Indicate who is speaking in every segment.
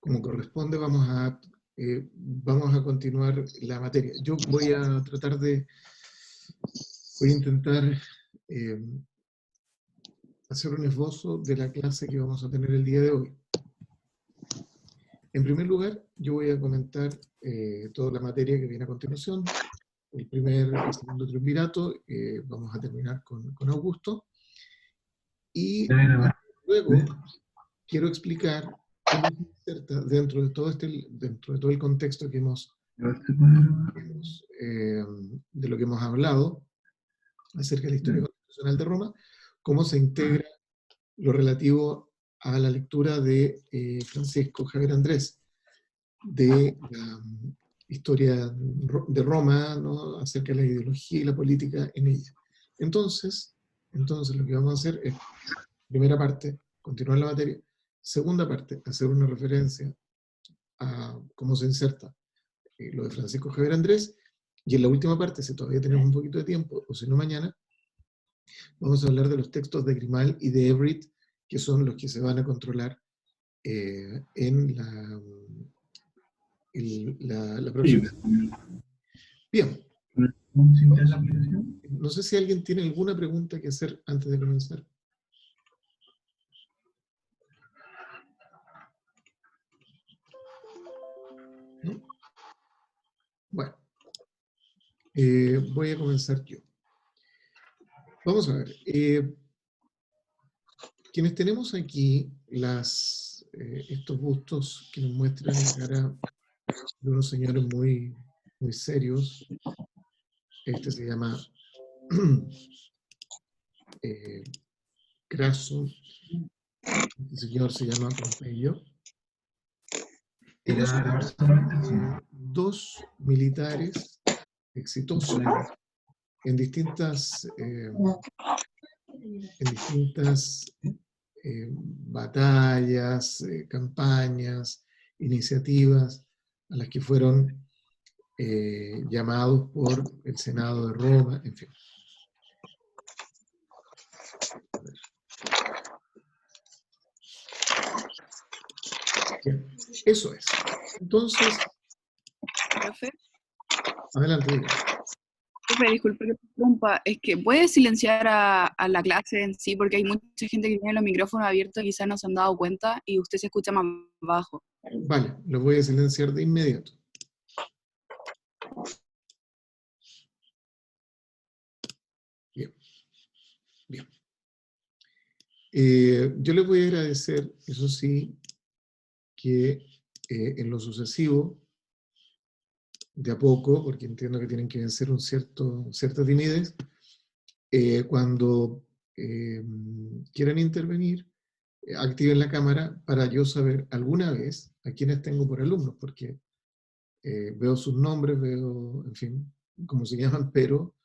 Speaker 1: como corresponde, vamos a continuar la materia. Yo voy a intentar hacer un esbozo de la clase que vamos a tener el día de hoy. En primer lugar, yo voy a comentar toda la materia que viene a continuación. El segundo triunvirato, vamos a terminar con Augusto. Y luego quiero explicar cómo se inserta dentro de todo el contexto que de lo que hemos hablado acerca de la historia constitucional de Roma, cómo se integra lo relativo a la lectura de Francisco Javier Andrés, de la historia de Roma, ¿no?, acerca de la ideología y la política en ella. Entonces lo que vamos a hacer es, primera parte, continuar la materia. Segunda parte, hacer una referencia a cómo se inserta lo de Francisco Javier Andrés. Y en la última parte, si todavía tenemos un poquito de tiempo, o si no mañana, vamos a hablar de los textos de Grimal y de Everett, que son los que se van a controlar en la próxima. Bien. No sé si alguien tiene alguna pregunta que hacer antes de comenzar. ¿No? Bueno. Voy a comenzar yo. Vamos a ver. Quienes tenemos aquí estos bustos que nos muestran la cara de unos señores muy, muy serios. Este se llama Craso. Este señor se llama Pompeyo. Ellos son dos militares exitosos en distintas batallas, campañas, iniciativas a las que fueron llamados por el Senado de Roma, en fin. Bien, eso es. Entonces,
Speaker 2: profe.
Speaker 1: Adelante, diga.
Speaker 2: Profe, disculpe que te interrumpa, es que ¿puede silenciar a la clase en sí? Porque hay mucha gente que tiene los micrófonos abiertos y quizás no se han dado cuenta y usted se escucha más bajo.
Speaker 1: Vale, lo voy a silenciar de inmediato. Bien. Bien. Yo les voy a agradecer, eso sí, que en lo sucesivo, de a poco, porque entiendo que tienen que vencer cierta timidez, cuando quieran intervenir, activen la cámara para yo saber alguna vez a quienes tengo por alumnos, porque veo sus nombres, veo, en fin, cómo se llaman, pero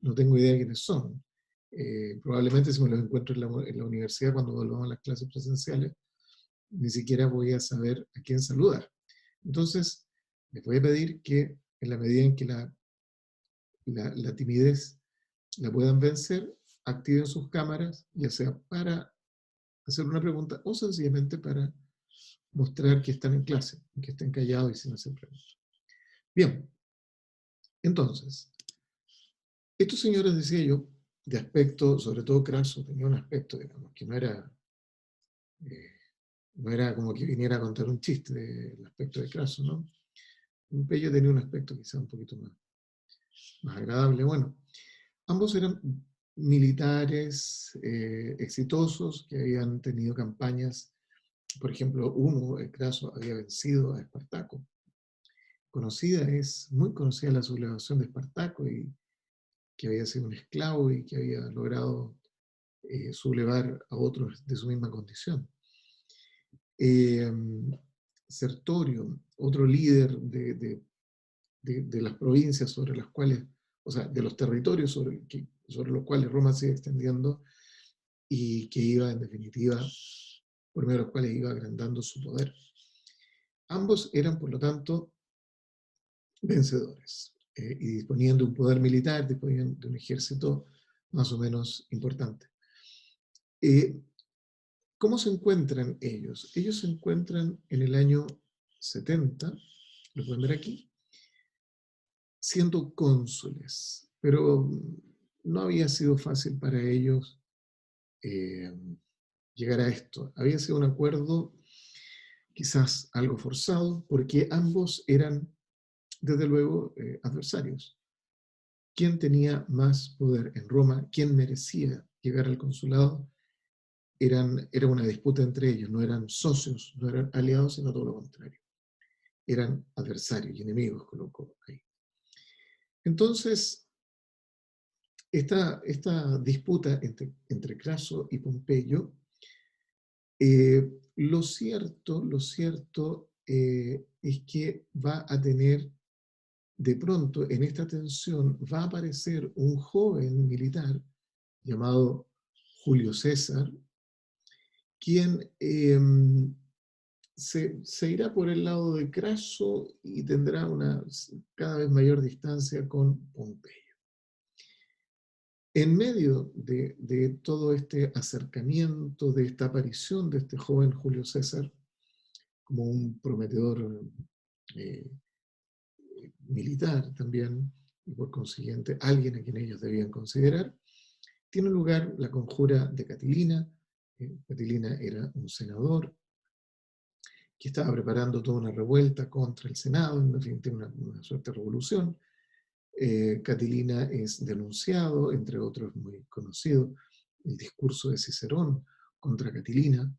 Speaker 1: no tengo idea de quiénes son. Probablemente si me los encuentro en la universidad cuando volvamos a las clases presenciales, ni siquiera voy a saber a quién saludar. Entonces, les voy a pedir que en la medida en que la timidez la puedan vencer, activen sus cámaras, ya sea para hacer una pregunta o sencillamente para mostrar que están en clase, que estén callados y sin hacer preguntas. Bien, entonces, estos señores, decía yo, de aspecto, sobre todo Craso, tenía un aspecto, digamos, que no era como que viniera a contar un chiste del aspecto de Craso, ¿no? Pompeyo tenía un aspecto quizá un poquito más agradable. Bueno, ambos eran militares exitosos que habían tenido campañas. Por ejemplo, Craso, había vencido a Espartaco. Muy conocida la sublevación de Espartaco, y que había sido un esclavo y que había logrado sublevar a otros de su misma condición. Sertorio, otro líder de las provincias sobre las cuales, o sea, de los territorios sobre los cuales Roma se iba extendiendo y que iba, en definitiva, por medio de los cuales iba agrandando su poder. Ambos eran, por lo tanto, vencedores y disponían de un poder militar, disponían de un ejército más o menos importante. ¿Cómo se encuentran ellos? Ellos se encuentran en el año 70, lo pueden ver aquí, siendo cónsules, pero no había sido fácil para ellos llegar a esto. Había sido un acuerdo quizás algo forzado, porque ambos eran, desde luego, adversarios. ¿Quién tenía más poder en Roma? ¿Quién merecía llegar al consulado? Era una disputa entre ellos, no eran socios, no eran aliados, sino todo lo contrario. Eran adversarios y enemigos, colocó ahí. Entonces, esta disputa entre Craso y Pompeyo, lo cierto es que va a tener, de pronto, en esta tensión, va a aparecer un joven militar llamado Julio César, quien se irá por el lado de Craso y tendrá una cada vez mayor distancia con Pompeyo. En medio de todo este acercamiento, de esta aparición de este joven Julio César, como un prometedor militar también, y por consiguiente alguien a quien ellos debían considerar, tiene lugar la conjura de Catilina. Catilina era un senador que estaba preparando toda una revuelta contra el Senado, en definitiva una suerte de revolución. Catilina es denunciado, entre otros muy conocido, el discurso de Cicerón contra Catilina,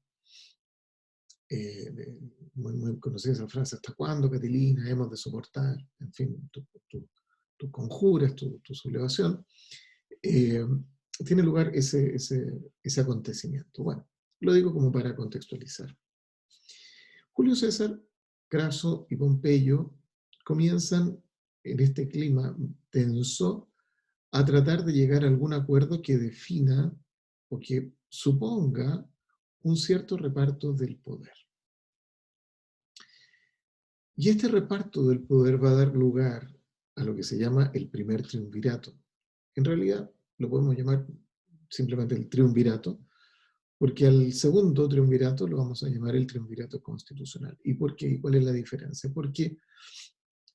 Speaker 1: muy conocida esa frase: ¿hasta cuándo, Catilina, hemos de soportar, en fin, tus conjuras, tu sublevación? Tiene lugar ese acontecimiento. Bueno, lo digo como para contextualizar. Julio César, Craso y Pompeyo comienzan en este clima tenso a tratar de llegar a algún acuerdo que defina o que suponga un cierto reparto del poder. Y este reparto del poder va a dar lugar a lo que se llama el primer triunvirato. En realidad lo podemos llamar simplemente el triunvirato, porque al segundo triunvirato lo vamos a llamar el triunvirato constitucional. ¿Y por qué? ¿Cuál es la diferencia? Porque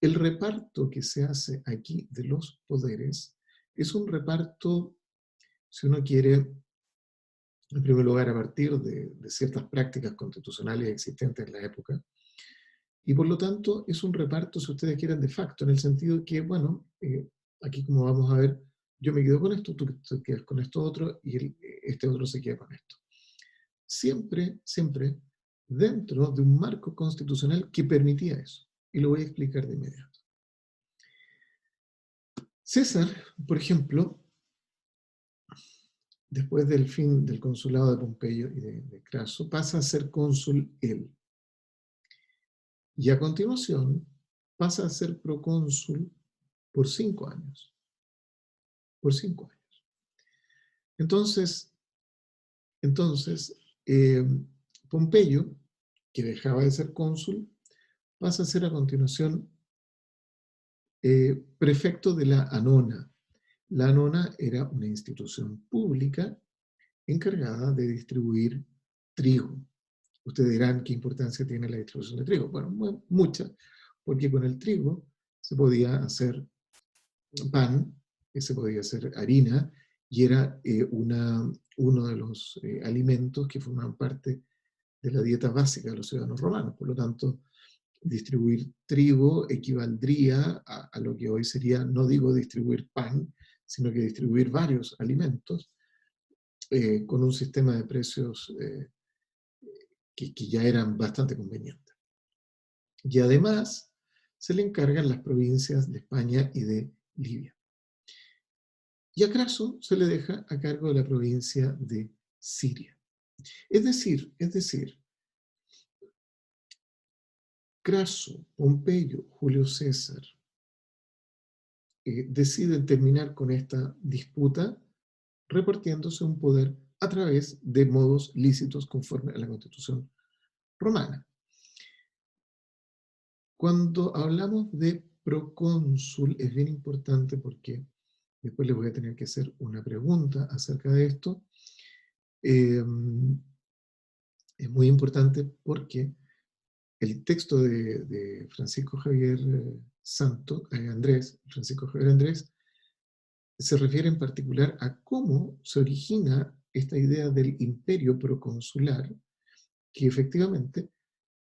Speaker 1: el reparto que se hace aquí de los poderes es un reparto, si uno quiere, en primer lugar, a partir de ciertas prácticas constitucionales existentes en la época, y por lo tanto es un reparto, si ustedes quieren, de facto, en el sentido que, bueno, aquí como vamos a ver, yo me quedo con esto, tú te quedas con esto otro, y este otro se queda con esto. Siempre dentro de un marco constitucional que permitía eso. Y lo voy a explicar de inmediato. César, por ejemplo, después del fin del consulado de Pompeyo y de Craso, pasa a ser cónsul él. Y a continuación pasa a ser procónsul por 5 años. Por 5 años. Entonces Pompeyo, que dejaba de ser cónsul, pasa a ser a continuación prefecto de la Anona. La Anona era una institución pública encargada de distribuir trigo. Ustedes dirán, ¿qué importancia tiene la distribución de trigo? Bueno, mucha, porque con el trigo se podía hacer pan, se podía hacer harina, y era uno de los alimentos que formaban parte de la dieta básica de los ciudadanos romanos. Por lo tanto, distribuir trigo equivaldría a lo que hoy sería, no digo distribuir pan, sino que distribuir varios alimentos con un sistema de precios que ya eran bastante convenientes. Y además se le encargan las provincias de España y de Libia. Y a Craso se le deja a cargo de la provincia de Siria. Es decir, Craso, Pompeyo, Julio César deciden terminar con esta disputa repartiéndose un poder a través de modos lícitos conforme a la Constitución romana. Cuando hablamos de procónsul es bien importante porque después les voy a tener que hacer una pregunta acerca de esto. Es muy importante porque el texto de Francisco Javier Andrés, Francisco Javier Andrés, se refiere en particular a cómo se origina esta idea del imperio proconsular, que efectivamente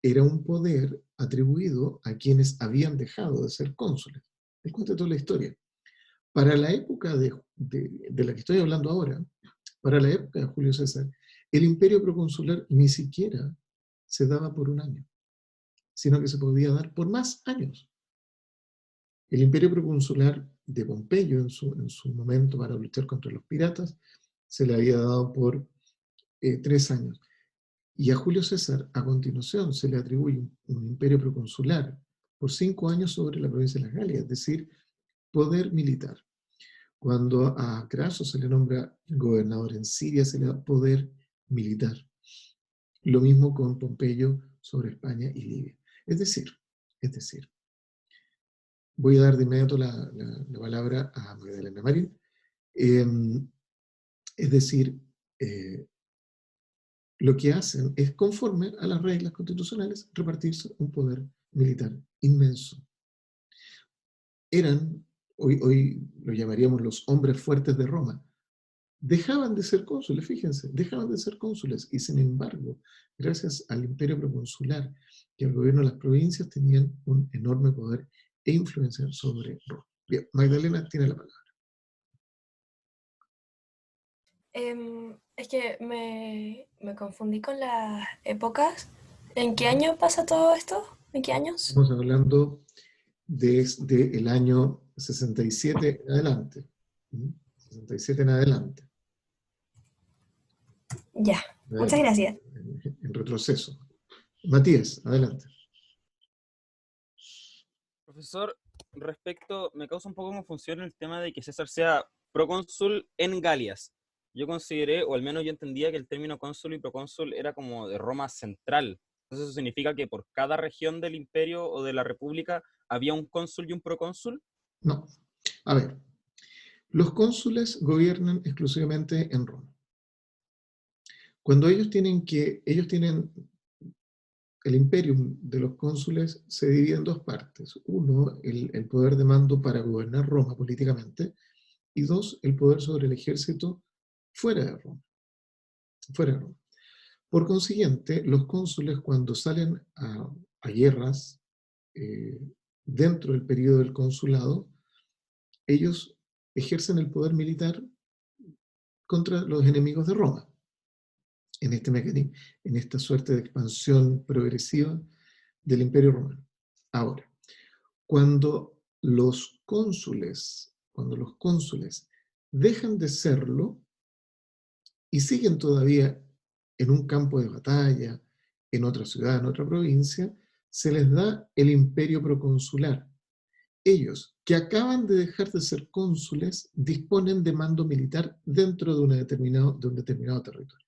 Speaker 1: era un poder atribuido a quienes habían dejado de ser cónsules. Les cuento toda la historia. Para la época de la que estoy hablando ahora, para la época de Julio César, el imperio proconsular ni siquiera se daba por un año, sino que se podía dar por más años. El imperio proconsular de Pompeyo en su momento para luchar contra los piratas se le había dado por 3 años. Y a Julio César, a continuación, se le atribuye un imperio proconsular por 5 años sobre la provincia de las Galias, es decir, poder militar. Cuando a Craso se le nombra gobernador en Siria, se le da poder militar. Lo mismo con Pompeyo sobre España y Libia. Es decir, voy a dar de inmediato la palabra a Magdalena Marín. Es decir, lo que hacen es, conforme a las reglas constitucionales, repartirse un poder militar inmenso. Eran, hoy lo llamaríamos los hombres fuertes de Roma. Dejaban de ser cónsules, fíjense, dejaban de ser cónsules, y sin embargo, gracias al imperio proconsular y al gobierno de las provincias, tenían un enorme poder e influencia sobre Roma. Bien, Magdalena tiene la palabra.
Speaker 3: Es que me confundí con las épocas. ¿En qué año pasa todo esto? ¿En qué años?
Speaker 1: Estamos hablando desde el año 67 en adelante. 67 en adelante.
Speaker 3: Ya, muchas gracias.
Speaker 1: En retroceso. Matías, adelante.
Speaker 4: Profesor, me causa un poco confusión el tema de que César sea procónsul en Galias. Yo consideré, o al menos yo entendía, que el término cónsul y procónsul era como de Roma central. Entonces, ¿eso significa que por cada región del imperio o de la república había un cónsul y un procónsul?
Speaker 1: No. A ver, los cónsules gobiernan exclusivamente en Roma. Cuando ellos tienen el imperium de los cónsules se divide en dos partes. Uno, el poder de mando para gobernar Roma políticamente, y dos, el poder sobre el ejército fuera de Roma. Fuera de Roma. Por consiguiente, los cónsules, cuando salen a guerras dentro del periodo del consulado, ellos ejercen el poder militar contra los enemigos de Roma, en este mecanismo, en esta suerte de expansión progresiva del Imperio Romano. Ahora, cuando los cónsules dejan de serlo y siguen todavía en un campo de batalla, en otra ciudad, en otra provincia, se les da el imperio proconsular. Ellos, que acaban de dejar de ser cónsules, disponen de mando militar dentro de un determinado territorio.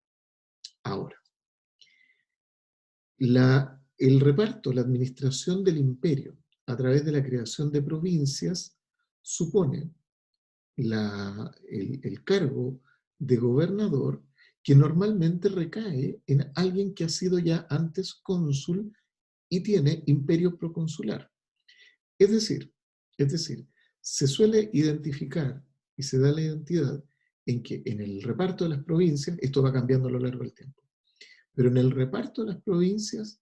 Speaker 1: Ahora, el reparto, la administración del imperio a través de la creación de provincias supone el cargo de gobernador, que normalmente recae en alguien que ha sido ya antes cónsul y tiene imperio proconsular. Es decir, se suele identificar y se da la identidad en que en el reparto de las provincias, esto va cambiando a lo largo del tiempo, pero en el reparto de las provincias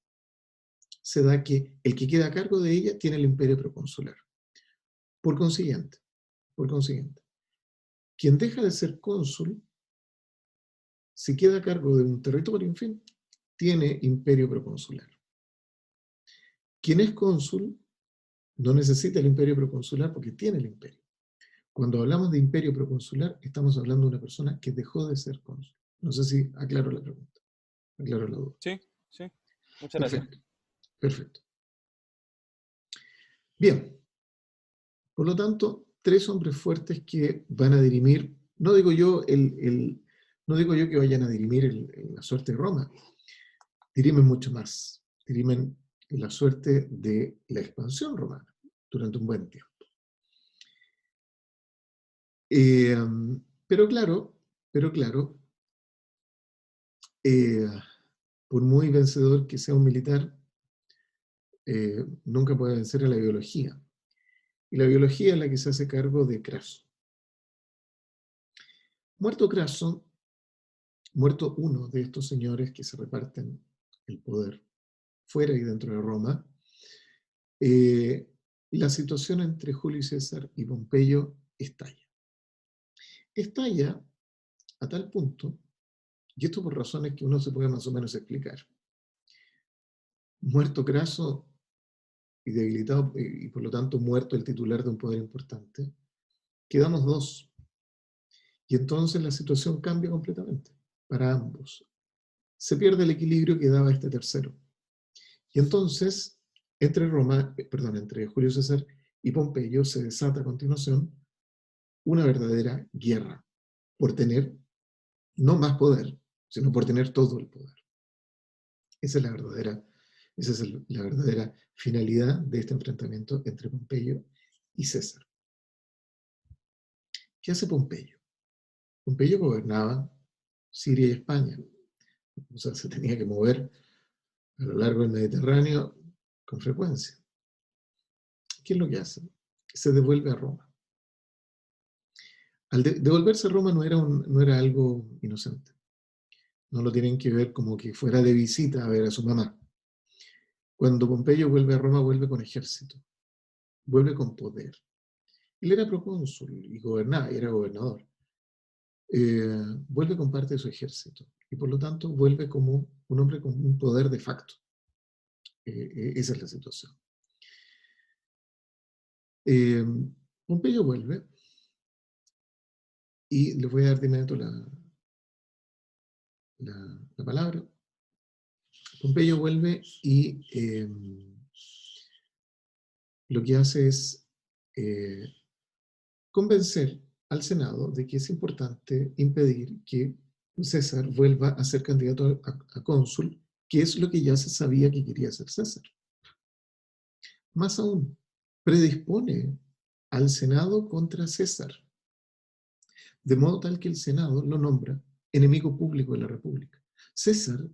Speaker 1: se da que el que queda a cargo de ella tiene el imperio proconsular. Por consiguiente, quien deja de ser cónsul, si queda a cargo de un territorio, en fin, tiene imperio proconsular. Quien es cónsul no necesita el imperio proconsular porque tiene el imperio. Cuando hablamos de imperio proconsular, estamos hablando de una persona que dejó de ser cónsul. No sé si aclaro la pregunta, aclaro la duda.
Speaker 4: Sí, sí. Muchas gracias.
Speaker 1: Perfecto. Bien. Por lo tanto, 3 hombres fuertes que van a dirimir, no digo yo que vayan a dirimir la suerte de Roma, dirimen mucho más, dirimen la suerte de la expansión romana durante un buen tiempo. Pero claro, por muy vencedor que sea un militar, nunca puede vencer a la biología. Y la biología es la que se hace cargo de Craso. Muerto Craso, muerto uno de estos señores que se reparten el poder fuera y dentro de Roma, la situación entre Julio César y Pompeyo estalla. Estalla a tal punto, y esto por razones que uno se puede más o menos explicar. Muerto Craso y debilitado, y por lo tanto muerto el titular de un poder importante, quedamos dos. Y entonces la situación cambia completamente para ambos. Se pierde el equilibrio que daba este tercero. Y entonces, entre Julio César y Pompeyo se desata a continuación una verdadera guerra por tener no más poder, sino por tener todo el poder. Esa es la verdadera finalidad de este enfrentamiento entre Pompeyo y César. ¿Qué hace Pompeyo? Pompeyo gobernaba Siria y España. O sea, se tenía que mover a lo largo del Mediterráneo con frecuencia. ¿Qué es lo que hace? Se devuelve a Roma. Al devolverse a Roma no era algo inocente. No lo tienen que ver como que fuera de visita a ver a su mamá. Cuando Pompeyo vuelve a Roma, vuelve con ejército, vuelve con poder. Él era procónsul y gobernaba, y era gobernador. Vuelve con parte de su ejército y por lo tanto vuelve como un hombre con un poder de facto. Esa es la situación. Pompeyo vuelve y les voy a dar de inmediato la palabra. Pompeyo vuelve y lo que hace es convencer al Senado de que es importante impedir que César vuelva a ser candidato a cónsul, que es lo que ya se sabía que quería hacer César. Más aún, predispone al Senado contra César, de modo tal que el Senado lo nombra enemigo público de la República. César,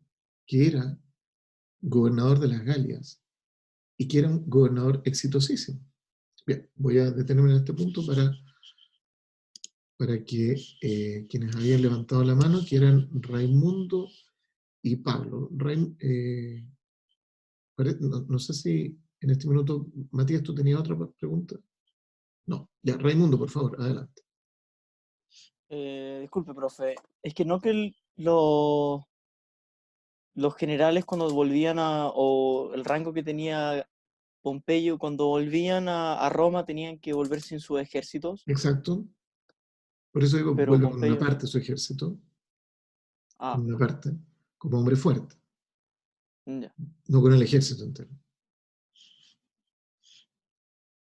Speaker 1: que era gobernador de las Galias, y que era un gobernador exitosísimo. Bien, voy a detenerme en este punto para que quienes habían levantado la mano, que eran Raimundo y Pablo. No sé si en este minuto, Matías, ¿tú tenías otra pregunta? No, ya, Raimundo, por favor, adelante.
Speaker 5: Disculpe, profe, es que no que los generales cuando volvían o el rango que tenía Pompeyo, cuando volvían a Roma tenían que volver sin sus ejércitos,
Speaker 1: Exacto. Por eso digo,
Speaker 5: pero
Speaker 1: vuelve con una
Speaker 5: Pompeyo...
Speaker 1: parte de su ejército,
Speaker 5: Ah,
Speaker 1: con una parte, como hombre fuerte,
Speaker 5: ya.
Speaker 1: no con el ejército entero.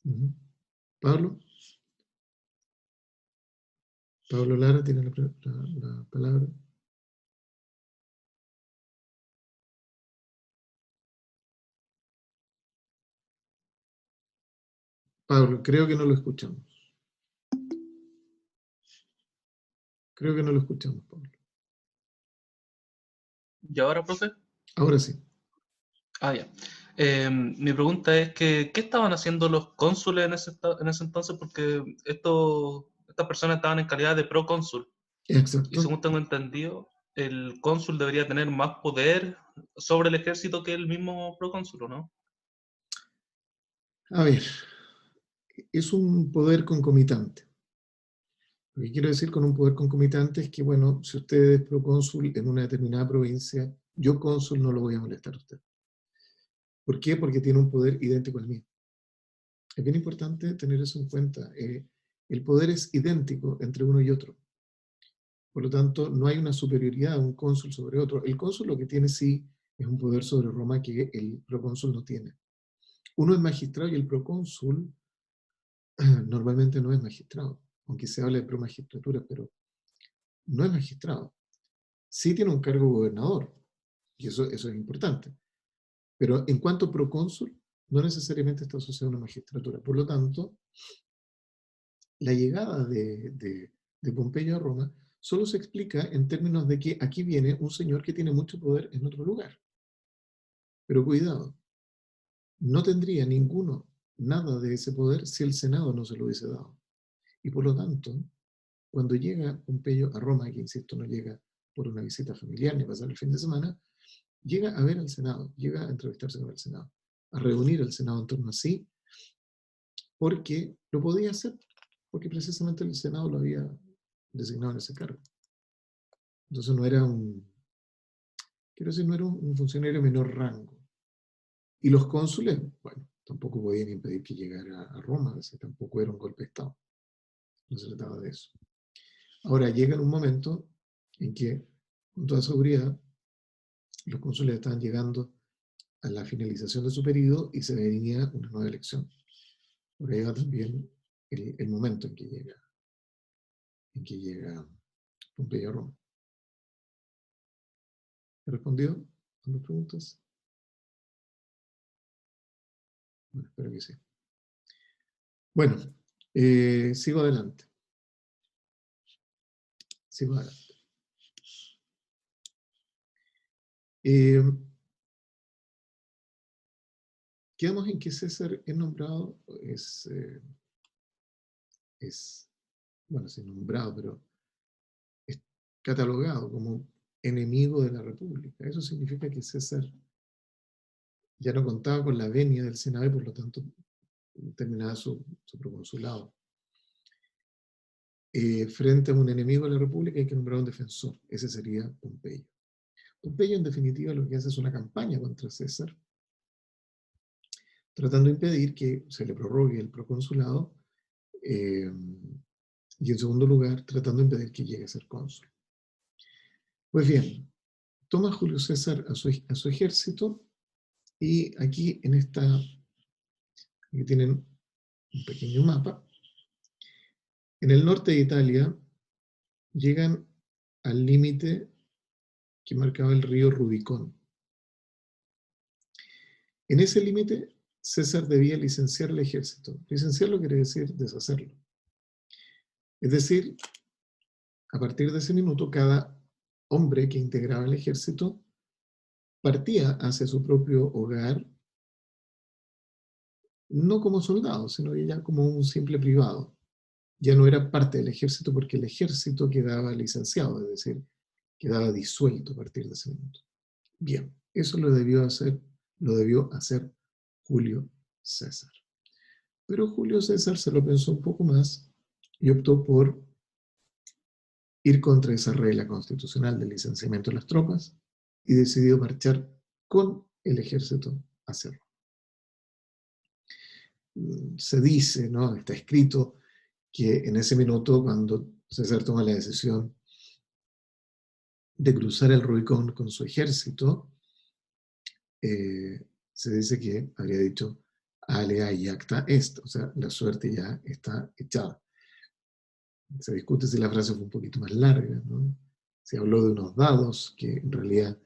Speaker 1: Ujú. Pablo. Pablo Lara tiene la palabra. Pablo, creo que no lo escuchamos. Creo que no lo escuchamos, Pablo.
Speaker 6: ¿Y ahora, profe?
Speaker 1: Ahora sí.
Speaker 6: Ah, ya. Mi pregunta es que, ¿qué estaban haciendo los cónsules en ese entonces? Porque estas personas estaban en calidad de procónsul. Y
Speaker 1: Exacto.
Speaker 6: según tengo entendido, el cónsul debería tener más poder sobre el ejército que el mismo procónsul, ¿o no?
Speaker 1: A ver, es un poder concomitante. Lo que quiero decir con un poder concomitante es que, bueno, si usted es procónsul en una determinada provincia, yo cónsul no lo voy a molestar a usted. ¿Por qué? Porque tiene un poder idéntico al mío. Es bien importante tener eso en cuenta. El poder es idéntico entre uno y otro. Por lo tanto, no hay una superioridad de un cónsul sobre otro. El cónsul lo que tiene sí es un poder sobre Roma que el procónsul no tiene. Uno es magistrado y el procónsul normalmente no es magistrado, aunque se hable de promagistratura, pero no es magistrado. Sí tiene un cargo gobernador, y eso es importante. Pero en cuanto a procónsul, no necesariamente está asociado a una magistratura. Por lo tanto, la llegada de Pompeyo a Roma solo se explica en términos de que aquí viene un señor que tiene mucho poder en otro lugar. Pero cuidado, no tendría ninguno nada de ese poder si el Senado no se lo hubiese dado. Y por lo tanto, cuando llega Pompeyo a Roma, que insisto, no llega por una visita familiar ni pasar el fin de semana, llega a ver al Senado, llega a entrevistarse con el Senado, a reunir al Senado en torno a sí, porque lo podía hacer, porque precisamente el Senado lo había designado en ese cargo. Entonces no era quiero decir, no era un funcionario de menor rango. Y los cónsules, bueno, tampoco podían impedir que llegara a Roma, así tampoco era un golpe de Estado. No se trataba de eso. Ahora llega en un momento en que, con toda seguridad, los cónsules estaban llegando a la finalización de su periodo y se venía una nueva elección. Por ahí va también el momento en que llega Pompeyo a Roma. ¿He respondido a las preguntas? Bueno, espero que sí. Bueno, sigo adelante. Sigo adelante. Quedamos en que César es nombrado, bueno, sí, nombrado, pero es catalogado como enemigo de la República. Eso significa que César ya no contaba con la venia del Senado y por lo tanto terminaba su proconsulado. Frente a un enemigo de la República hay que nombrar un defensor. Ese sería Pompeyo. Pompeyo, en definitiva, lo que hace es una campaña contra César, tratando de impedir que se le prorrogue el proconsulado, y en segundo lugar, tratando de impedir que llegue a ser cónsul. Pues bien, toma Julio César a su ejército, y aquí aquí tienen un pequeño mapa. En el norte de Italia llegan al límite que marcaba el río Rubicón. En ese límite, César debía licenciar el ejército. Licenciarlo quiere decir deshacerlo. Es decir, a partir de ese minuto, cada hombre que integraba el ejército partía hacia su propio hogar, no como soldado, sino ya como un simple privado. Ya no era parte del ejército porque el ejército quedaba licenciado, es decir, quedaba disuelto a partir de ese minuto. Bien, eso lo debió hacer Julio César. Pero Julio César se lo pensó un poco más y optó por ir contra esa regla constitucional del licenciamiento de las tropas y decidió marchar con el ejército hacia Roma. Se dice, ¿no? Está escrito que en ese minuto, cuando César toma la decisión de cruzar el Rubicón con su ejército, se dice que habría dicho alea iacta est, o sea, la suerte ya está echada. Se discute si la frase fue un poquito más larga, ¿no? Se habló de unos dados que en realidad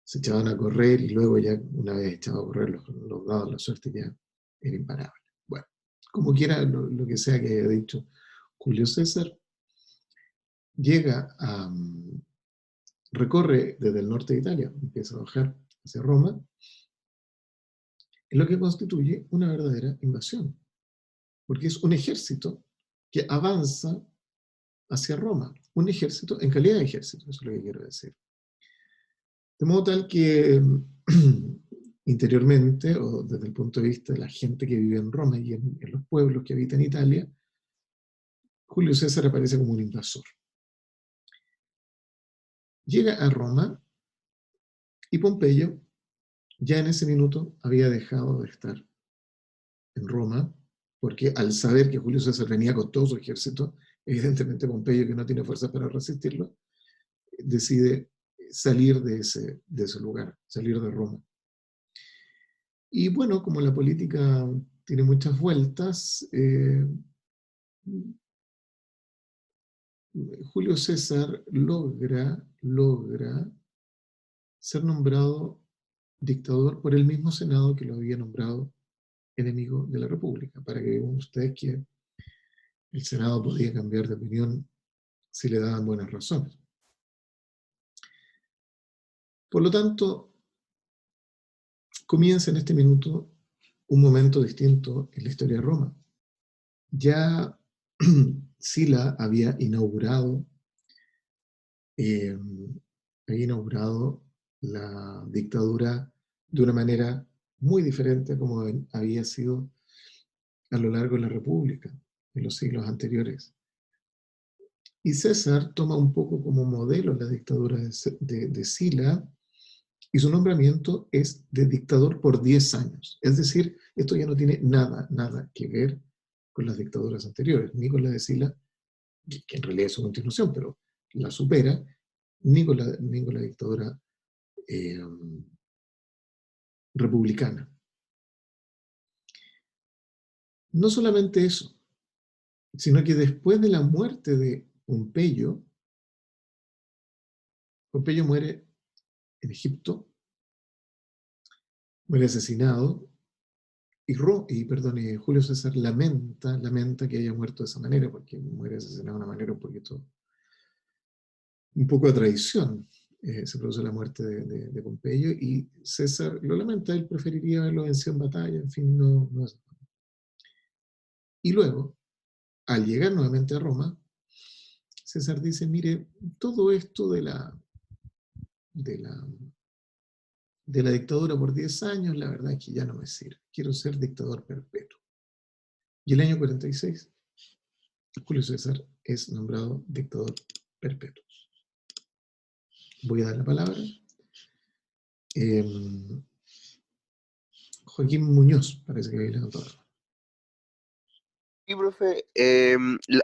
Speaker 1: se echaban a correr y luego ya una vez echados a correr los dados, la suerte ya era imparable. Bueno, como quiera, lo que sea que haya dicho Julio César, recorre desde el norte de Italia, empieza a bajar hacia Roma, en lo que constituye una verdadera invasión, porque es un ejército que avanza hacia Roma, un ejército en calidad de ejército, eso es lo que quiero decir. De modo tal que interiormente, o desde el punto de vista de la gente que vive en Roma y en los pueblos que habitan Italia, Julio César aparece como un invasor. Llega a Roma y Pompeyo ya en ese minuto había dejado de estar en Roma, porque al saber que Julio César venía con todo su ejército, evidentemente Pompeyo, que no tiene fuerza para resistirlo, decide salir de ese lugar, salir de Roma. Y bueno, como la política tiene muchas vueltas, Julio César logra ser nombrado dictador por el mismo Senado que lo había nombrado enemigo de la República, para que vean ustedes que el Senado podía cambiar de opinión si le daban buenas razones. Por lo tanto, comienza en este minuto un momento distinto en la historia de Roma. Ya Sila había inaugurado la dictadura de una manera muy diferente a como había sido a lo largo de la República, en los siglos anteriores. Y César toma un poco como modelo la dictadura de Sila, y su nombramiento es de dictador por 10 años. Es decir, esto ya no tiene nada que ver con las dictaduras anteriores, ni con la de Sila, que en realidad es su continuación, pero la supera, ni con la dictadura republicana. No solamente eso, sino que después de la muerte de Pompeyo, Pompeyo muere en Egipto, muere asesinado, y Julio César lamenta que haya muerto de esa manera, porque muere asesinado de una manera un poco de traición. Se produce la muerte de Pompeyo, y César lo lamenta, él preferiría haberlo vencido en batalla, en fin, no. Y luego, al llegar nuevamente a Roma, César dice, mire, todo esto de la dictadura por 10 años, la verdad es que ya no me sirve. Quiero ser dictador perpetuo. Y el año 46, Julio César es nombrado dictador perpetuo. Voy a dar la palabra. Joaquín Muñoz, parece que había levantado la mano.
Speaker 7: Sí, profe.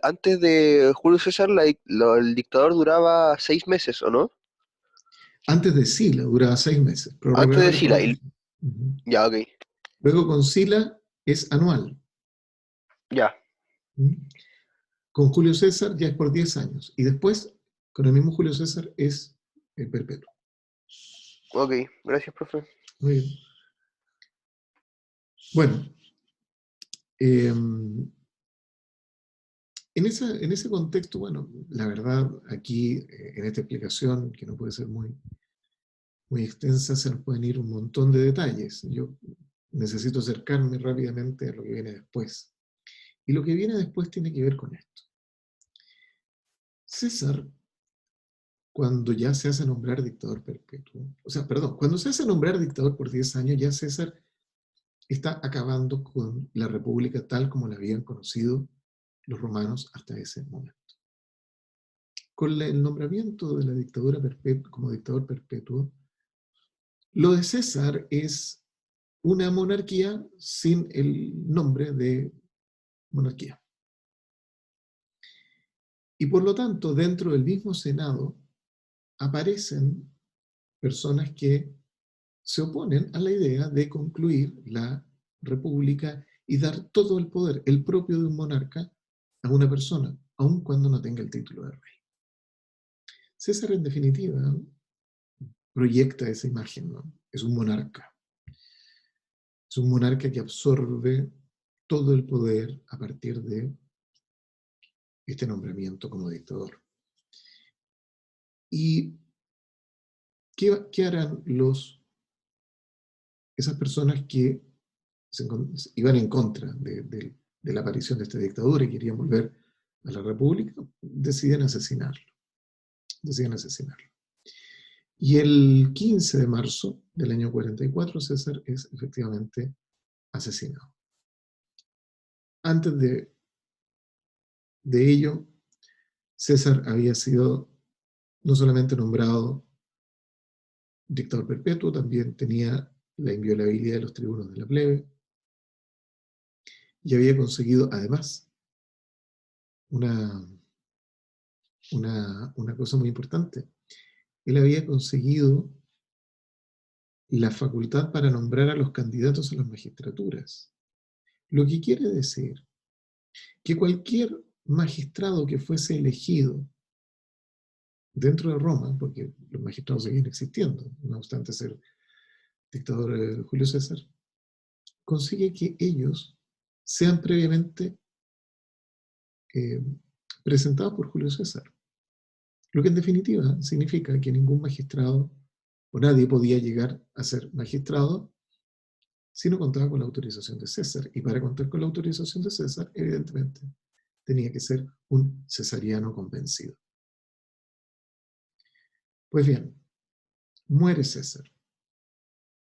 Speaker 7: Antes de Julio César, el dictador duraba 6 meses, ¿o no?
Speaker 1: Antes de Sila duraba 6 meses.
Speaker 7: Antes de Sila.
Speaker 1: Uh-huh.
Speaker 7: Ya, ok.
Speaker 1: Luego con Sila es anual.
Speaker 7: Ya.
Speaker 1: Con Julio César ya es por 10 años. Y después, con el mismo Julio César, es perpetuo.
Speaker 7: Ok, gracias, profe.
Speaker 1: Muy bien. Bueno, en ese contexto, bueno, la verdad, aquí, en esta explicación, que no puede ser muy extensa, se nos pueden ir un montón de detalles. Yo necesito acercarme rápidamente a lo que viene después. Y lo que viene después tiene que ver con esto. César, cuando ya se hace nombrar dictador perpetuo, cuando se hace nombrar dictador por 10 años, ya César está acabando con la república tal como la habían conocido los romanos hasta ese momento. Con el nombramiento de la dictadura perpetua como dictador perpetuo, lo de César es una monarquía sin el nombre de monarquía. Y por lo tanto, dentro del mismo Senado aparecen personas que se oponen a la idea de concluir la república y dar todo el poder, el propio de un monarca, a una persona, aun cuando no tenga el título de rey. César, en definitiva, proyecta esa imagen, ¿no? Es un monarca. Es un monarca que absorbe todo el poder a partir de este nombramiento como dictador. ¿Y qué harán esas personas que iban en contra de la aparición de esta dictadura y querían volver a la república? Deciden asesinarlo. Y el 15 de marzo del año 44, César es efectivamente asesinado. Antes de ello, César había sido no solamente nombrado dictador perpetuo, también tenía la inviolabilidad de los tribunos de la plebe, y había conseguido además una cosa muy importante. Él había conseguido la facultad para nombrar a los candidatos a las magistraturas. Lo que quiere decir que cualquier magistrado que fuese elegido dentro de Roma, porque los magistrados seguían existiendo, no obstante ser dictador Julio César, consigue que ellos sean previamente presentados por Julio César. Lo que en definitiva significa que ningún magistrado o nadie podía llegar a ser magistrado sino contaba con la autorización de César. Y para contar con la autorización de César, evidentemente, tenía que ser un cesariano convencido. Pues bien, muere César.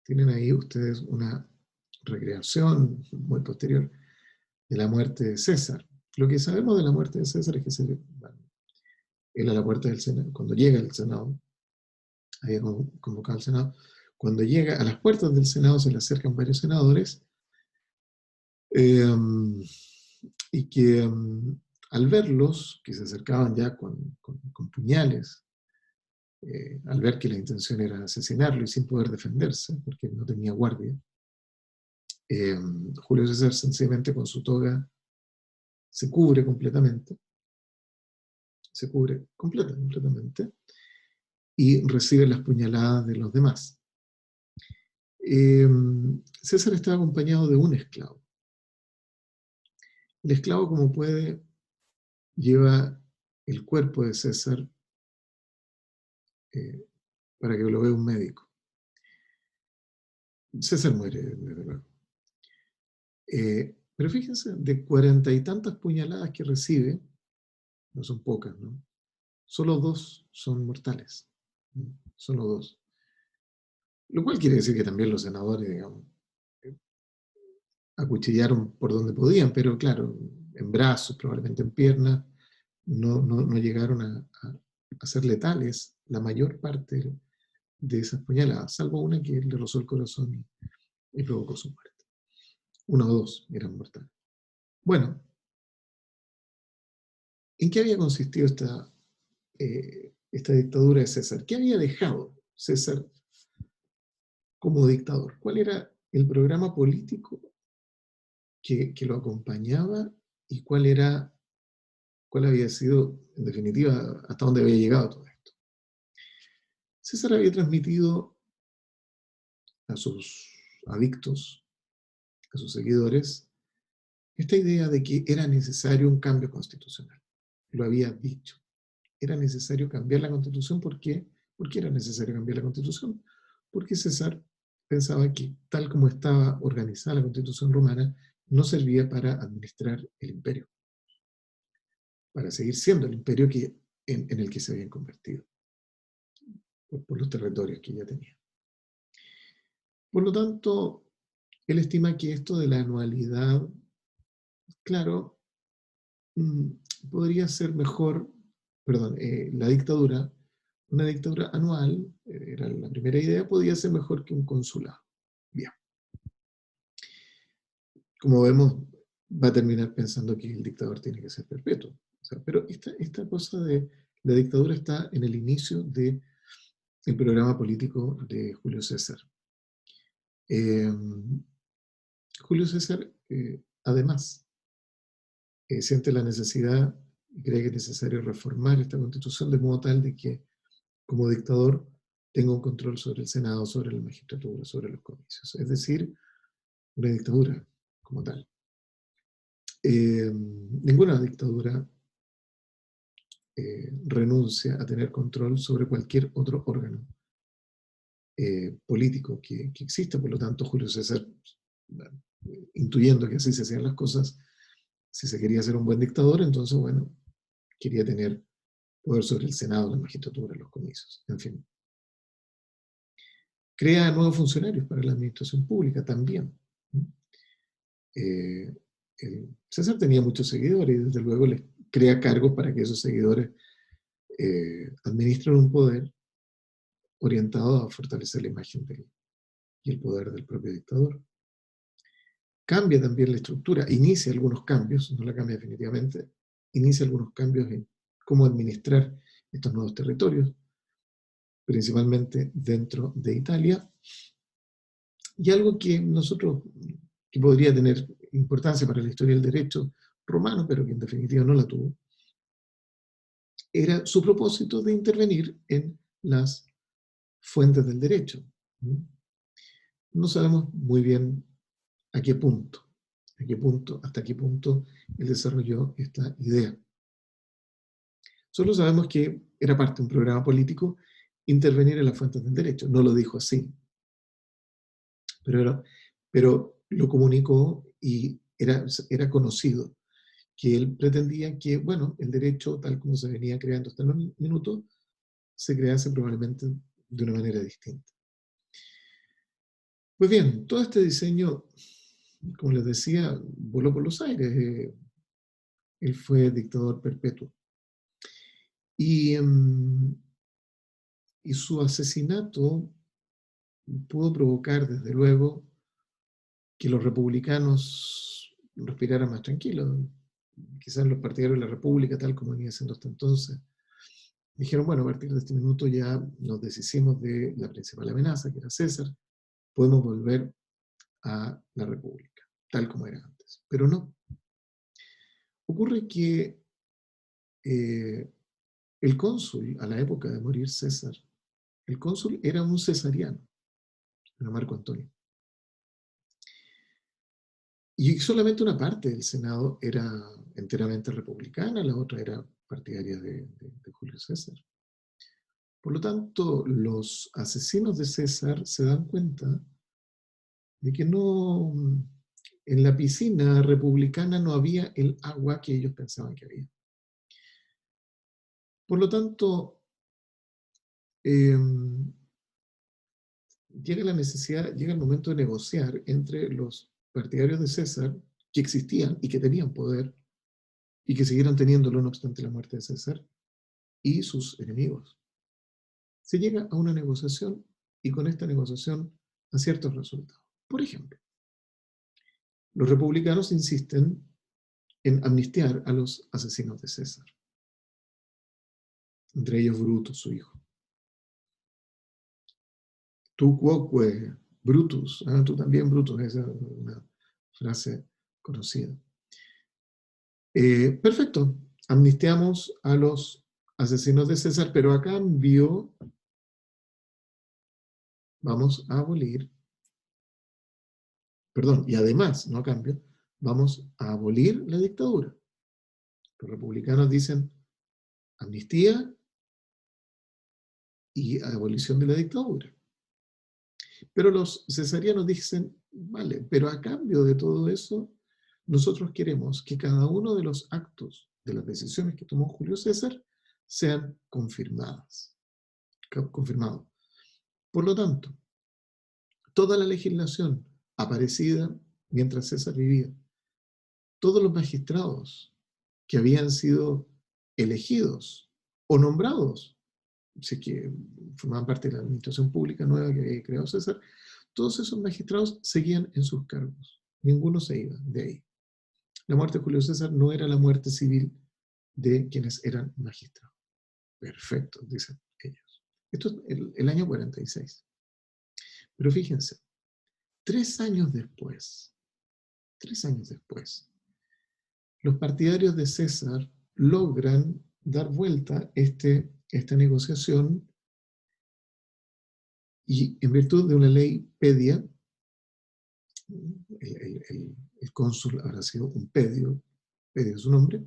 Speaker 1: Tienen ahí ustedes una recreación muy posterior de la muerte de César. Lo que sabemos de la muerte de César es que él a la puerta del Senado, cuando llega al Senado, había convocado al Senado, cuando llega a las puertas del Senado se le acercan varios senadores, y que al verlos, que se acercaban ya con puñales, al ver que la intención era asesinarlo y sin poder defenderse, porque no tenía guardia, Julio César sencillamente con su toga se cubre completamente, y recibe las puñaladas de los demás. César estaba acompañado de un esclavo. El esclavo, como puede, lleva el cuerpo de César para que lo vea un médico. César muere, desde luego. Pero fíjense, de 40 y tantas puñaladas que recibe, no son pocas, ¿no? Solo 2 son mortales. Solo 2. Lo cual quiere decir que también los senadores, digamos, acuchillaron por donde podían, pero claro, en brazos, probablemente en piernas, no llegaron a ser letales la mayor parte de esas puñaladas, salvo una que le rozó el corazón y provocó su muerte. 1 o 2 eran mortales. Bueno, ¿en qué había consistido esta dictadura de César? ¿Qué había dejado César como dictador? ¿Cuál era el programa político que lo acompañaba y cuál había sido, en definitiva, hasta dónde había llegado todo esto? César había transmitido a sus adictos, a sus seguidores, esta idea de que era necesario un cambio constitucional. Lo había dicho. Era necesario cambiar la Constitución. ¿Por qué? ¿Por qué era necesario cambiar la Constitución? Porque César pensaba que, tal como estaba organizada la Constitución romana, no servía para administrar el imperio, para seguir siendo el imperio en el que se habían convertido, por los territorios que ya tenía. Por lo tanto, él estima que esto de la anualidad, claro, podría ser mejor, la dictadura, una dictadura anual, era la primera idea, podía ser mejor que un consulado. Bien. Como vemos, va a terminar pensando que el dictador tiene que ser perpetuo. O sea, pero esta cosa de la dictadura está en el inicio del programa político de Julio César. Julio César, además, siente la necesidad y cree que es necesario reformar esta Constitución de modo tal de que, como dictador, tenga un control sobre el Senado, sobre la magistratura, sobre los comicios. Es decir, una dictadura como tal. Ninguna dictadura renuncia a tener control sobre cualquier otro órgano político que exista. Por lo tanto, Julio César, intuyendo que así se hacían las cosas, si se quería ser un buen dictador, entonces, bueno, quería tener poder sobre el Senado, la magistratura, los comicios, en fin. Crea nuevos funcionarios para la administración pública también. César tenía muchos seguidores y desde luego les crea cargos para que esos seguidores administren un poder orientado a fortalecer la imagen y el poder del propio dictador. Cambia también la estructura, inicia algunos cambios, no la cambia definitivamente, inicia algunos cambios en cómo administrar estos nuevos territorios, principalmente dentro de Italia, y algo que podría tener importancia para la historia del derecho romano, pero que en definitiva no la tuvo, era su propósito de intervenir en las fuentes del derecho. No sabemos muy bien hasta qué punto él desarrolló esta idea. Solo sabemos que era parte de un programa político intervenir en las fuentes del derecho. No lo dijo así, pero pero lo comunicó y era conocido que él pretendía que, bueno, el derecho, tal como se venía creando hasta el minuto, se crease probablemente de una manera distinta. Pues bien, todo este diseño, como les decía, voló por los aires. Él fue dictador perpetuo. Y su asesinato pudo provocar, desde luego, que los republicanos respiraran más tranquilos. Quizás los partidarios de la República, tal como venía siendo hasta entonces, dijeron, bueno, a partir de este minuto ya nos deshicimos de la principal amenaza, que era César, podemos volver a la República, tal como era antes. Pero no. Ocurre que el cónsul, a la época de morir César, el cónsul era un cesariano, era Marco Antonio. Y solamente una parte del Senado era enteramente republicana, la otra era partidaria de Julio César. Por lo tanto, los asesinos de César se dan cuenta de que no, en la piscina republicana no había el agua que ellos pensaban que había. Por lo tanto, llega la necesidad, llega el momento de negociar entre los partidarios de César, que existían y que tenían poder, y que siguieran teniéndolo no obstante la muerte de César, y sus enemigos. Se llega a una negociación, y con esta negociación a ciertos resultados. Por ejemplo, los republicanos insisten en amnistiar a los asesinos de César, entre ellos Bruto, su hijo. Tu quoque, Brutus, tú también Brutus, esa es una frase conocida. Perfecto, amnistiamos a los asesinos de César, pero a cambio vamos a abolir, perdón, y además, no a cambio, vamos a abolir la dictadura. Los republicanos dicen amnistía y abolición de la dictadura. Pero los cesarianos dicen, vale, pero a cambio de todo eso, nosotros queremos que cada uno de los actos, de las decisiones que tomó Julio César, sean confirmados. Por lo tanto, toda la legislación aparecida mientras César vivía, todos los magistrados que habían sido elegidos o nombrados, si es que formaban parte de la administración pública nueva que había creado César, todos esos magistrados seguían en sus cargos. Ninguno se iba de ahí. La muerte de Julio César no era la muerte civil de quienes eran magistrados. Perfecto, dicen ellos. Esto es el año 46. Pero fíjense, 3 años después, los partidarios de César logran dar vuelta esta negociación y en virtud de una ley pedia, el cónsul habrá sido un pedio es su nombre,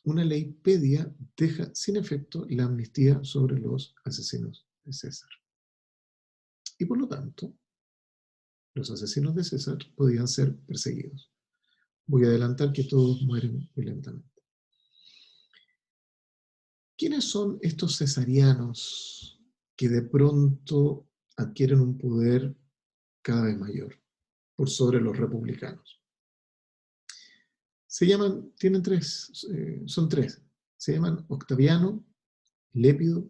Speaker 1: una ley pedia deja sin efecto la amnistía sobre los asesinos de César. Y por lo tanto, los asesinos de César podían ser perseguidos. Voy a adelantar que todos mueren violentamente. ¿Quiénes son estos cesarianos que de pronto adquieren un poder cada vez mayor por sobre los republicanos? Se llaman, son tres. Se llaman Octaviano, Lépido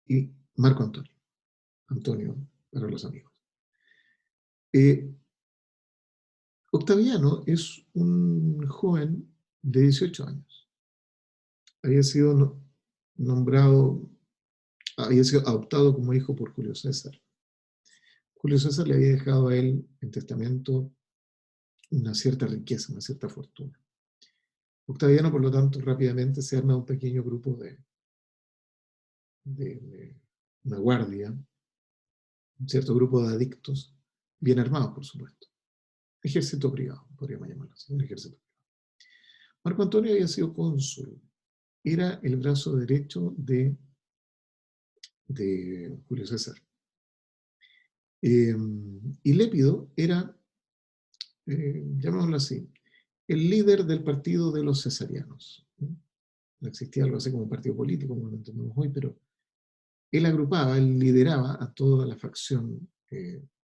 Speaker 1: y Marco Antonio. Antonio para los amigos. Octaviano es un joven de 18 años. Había sido nombrado, había sido adoptado como hijo por Julio César. Julio César le había dejado a él en testamento una cierta riqueza, una cierta fortuna. Octaviano, por lo tanto, rápidamente se arma un pequeño grupo de una guardia, un cierto grupo de adictos, bien armados, por supuesto. Ejército privado, podríamos llamarlo así, un ejército privado. Marco Antonio había sido cónsul, era el brazo derecho de Julio César. Y Lépido era, llamémoslo así, el líder del partido de los cesarianos. No existía algo así como un partido político, como lo entendemos hoy, pero él agrupaba, él lideraba a toda la facción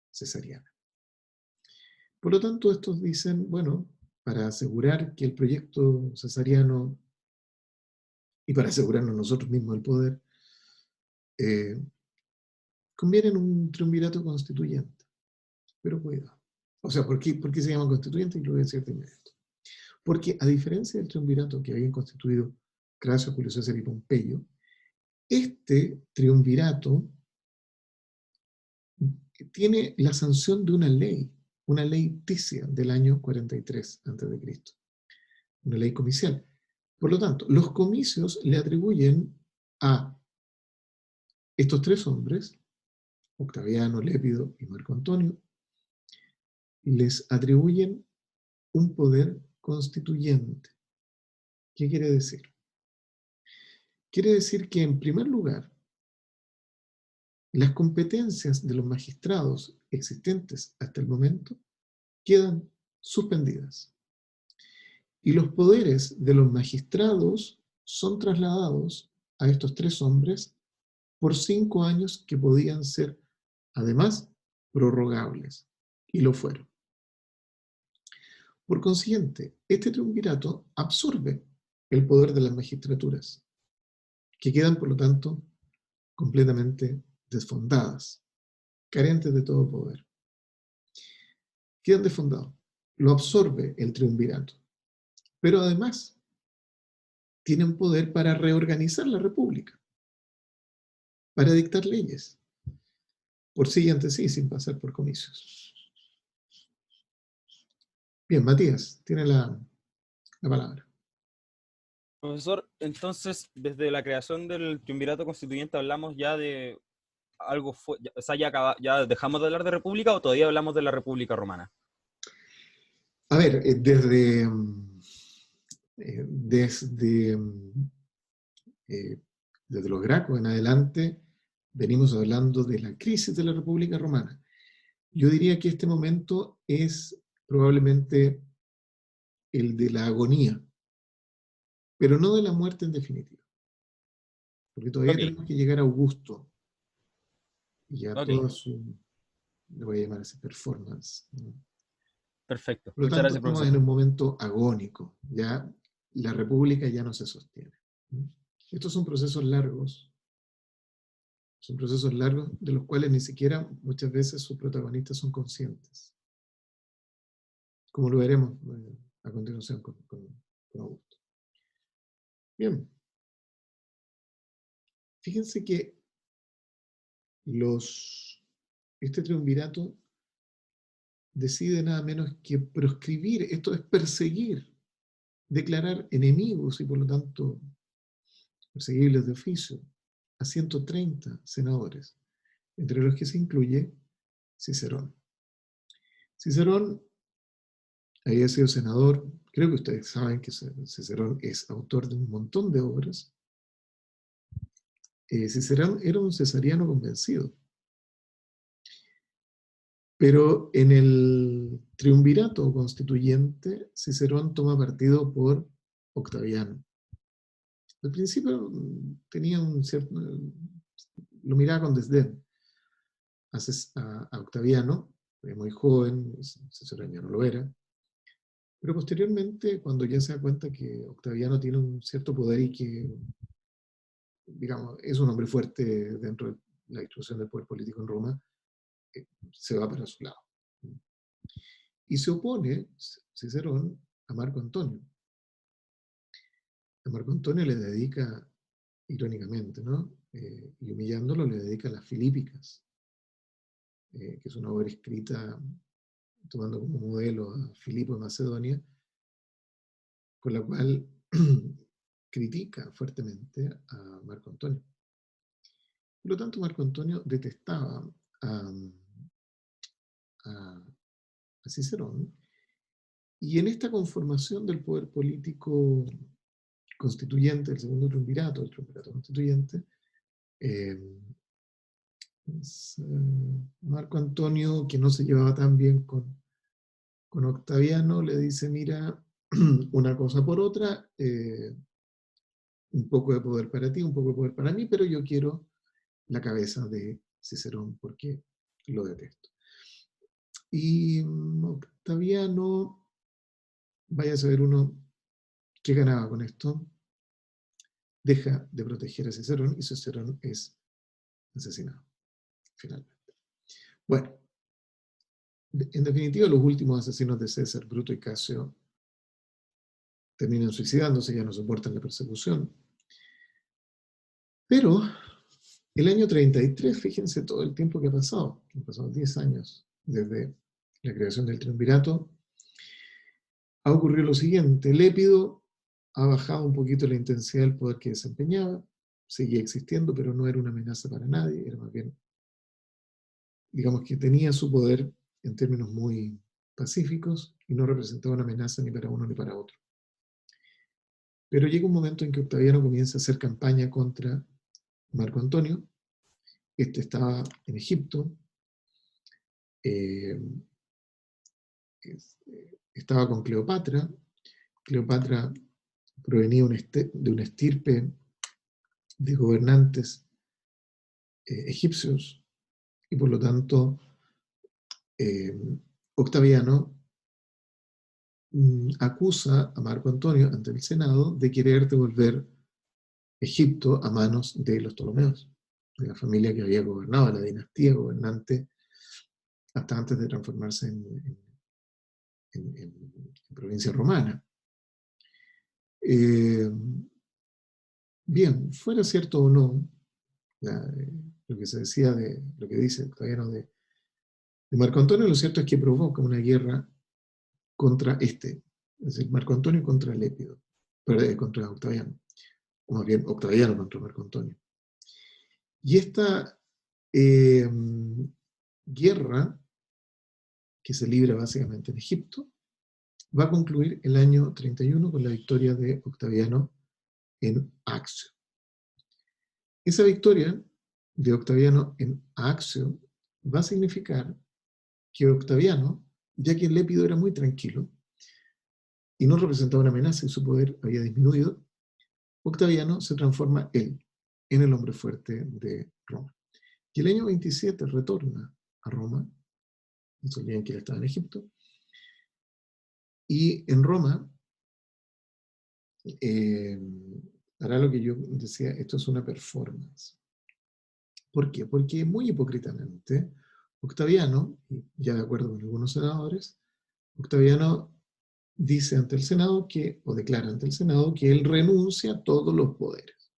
Speaker 1: cesariana. Por lo tanto, estos dicen, bueno, para asegurar que el proyecto cesariano, y para asegurarnos nosotros mismos el poder, conviene en un triunvirato constituyente. Pero cuidado. O sea, ¿por qué se llama constituyente? Y lo voy a decir de inmediato. Porque a diferencia del triunvirato que habían constituido Craso, Julio César y Pompeyo, este triunvirato tiene la sanción de una ley Ticia del año 43 a.C., una ley comicial. Por lo tanto, los comicios le atribuyen a estos tres hombres, Octaviano, Lépido y Marco Antonio, les atribuyen un poder constituyente. ¿Qué quiere decir? Quiere decir que, en primer lugar, las competencias de los magistrados existentes hasta el momento quedan suspendidas. Y los poderes de los magistrados son trasladados a estos tres hombres por 5 años que podían ser, además, prorrogables. Y lo fueron. Por consiguiente, este triunvirato absorbe el poder de las magistraturas, que quedan, por lo tanto, completamente desfondadas, carentes de todo poder. Quedan desfondados. Lo absorbe el triunvirato. Pero además, tienen poder para reorganizar la república, para dictar leyes, por sí y ante sí, sin pasar por comicios. Bien, Matías, tiene la palabra.
Speaker 4: Profesor, entonces, desde la creación del triunvirato constituyente hablamos ya de algo, o sea, ya dejamos de hablar de república o todavía hablamos de la República Romana.
Speaker 1: A ver, desde los Gracos en adelante venimos hablando de la crisis de la República Romana. Yo diría que este momento es probablemente el de la agonía, pero no de la muerte en definitiva. Porque todavía tenemos que llegar a Augusto y a toda su, le voy a llamar ese performance, ¿no?
Speaker 4: Perfecto.
Speaker 1: Por lo
Speaker 4: Muchas
Speaker 1: tanto,
Speaker 4: gracias,
Speaker 1: estamos
Speaker 4: profesor.
Speaker 1: en un momento agónico. Ya la república ya no se sostiene. Estos son procesos largos. Son procesos largos de los cuales ni siquiera muchas veces sus protagonistas son conscientes. Como lo veremos a continuación con Augusto. Bien. Fíjense que este triunvirato decide nada menos que proscribir, esto es perseguir, declarar enemigos y por lo tanto perseguibles de oficio a 130 senadores, entre los que se incluye Cicerón. Cicerón había sido senador, creo que ustedes saben que Cicerón es autor de un montón de obras. Cicerón era un cesariano convencido. Pero en el triunvirato constituyente, Cicerón toma partido por Octaviano. Al principio tenía un cierto, lo miraba con desdén a Octaviano, muy joven, Cicerón ya no lo era, pero posteriormente, cuando ya se da cuenta que Octaviano tiene un cierto poder y que, digamos, es un hombre fuerte dentro de la distribución del poder político en Roma, se va para su lado. Y se opone Cicerón a Marco Antonio. A Marco Antonio le dedica, irónicamente, ¿no? Y humillándolo, le dedica las Filípicas, que es una obra escrita tomando como modelo a Filipo de Macedonia, con la cual critica fuertemente a Marco Antonio. Por lo tanto, Marco Antonio detestaba a Cicerón, y en esta conformación del poder político constituyente, el segundo triunvirato, el triunvirato constituyente, Marco Antonio, que no se llevaba tan bien con Octaviano, le dice, mira, una cosa por otra, un poco de poder para ti, un poco de poder para mí, pero yo quiero la cabeza de Cicerón porque lo detesto. Y Octaviano, vaya a saber uno qué ganaba con esto, deja de proteger a Cicerón y Cicerón es asesinado, finalmente. Bueno, en definitiva, los últimos asesinos de César, Bruto y Casio, terminan suicidándose, ya no soportan la persecución. Pero el año 33, fíjense todo el tiempo que ha pasado. Han pasado 10 años desde la creación del triunvirato. Ha ocurrido lo siguiente: Lépido ha bajado un poquito la intensidad del poder que desempeñaba, seguía existiendo, pero no era una amenaza para nadie, era más bien, digamos que tenía su poder en términos muy pacíficos y no representaba una amenaza ni para uno ni para otro. Pero llega un momento en que Octaviano comienza a hacer campaña contra Marco Antonio. Este estaba en Egipto, estaba con Cleopatra. Cleopatra provenía de una estirpe de gobernantes egipcios, y por lo tanto Octaviano acusa a Marco Antonio ante el Senado de querer devolver Egipto a manos de los Ptolomeos, de la familia que había gobernado, la dinastía gobernante, hasta antes de transformarse en provincia romana. Bien, fuera cierto o no, lo que se decía de lo que dice Octaviano de Marco Antonio, lo cierto es que provoca una guerra contra es decir, Marco Antonio contra Lépido, contra Octaviano, o más bien Octaviano contra Marco Antonio. Y esta guerra, que se libra básicamente en Egipto, va a concluir el año 31 con la victoria de Octaviano en Accio. Esa victoria de Octaviano en Accio va a significar que Octaviano, ya que Lépido era muy tranquilo y no representaba una amenaza y su poder había disminuido, Octaviano se transforma él en el hombre fuerte de Roma. Y el año 27 retorna a Roma, no se olviden que él estaba en Egipto, y en Roma hará lo que yo decía, esto es una performance. ¿Por qué? Porque muy hipócritamente, Octaviano, ya de acuerdo con algunos senadores, Octaviano dice ante el Senado o declara ante el Senado que él renuncia a todos los poderes,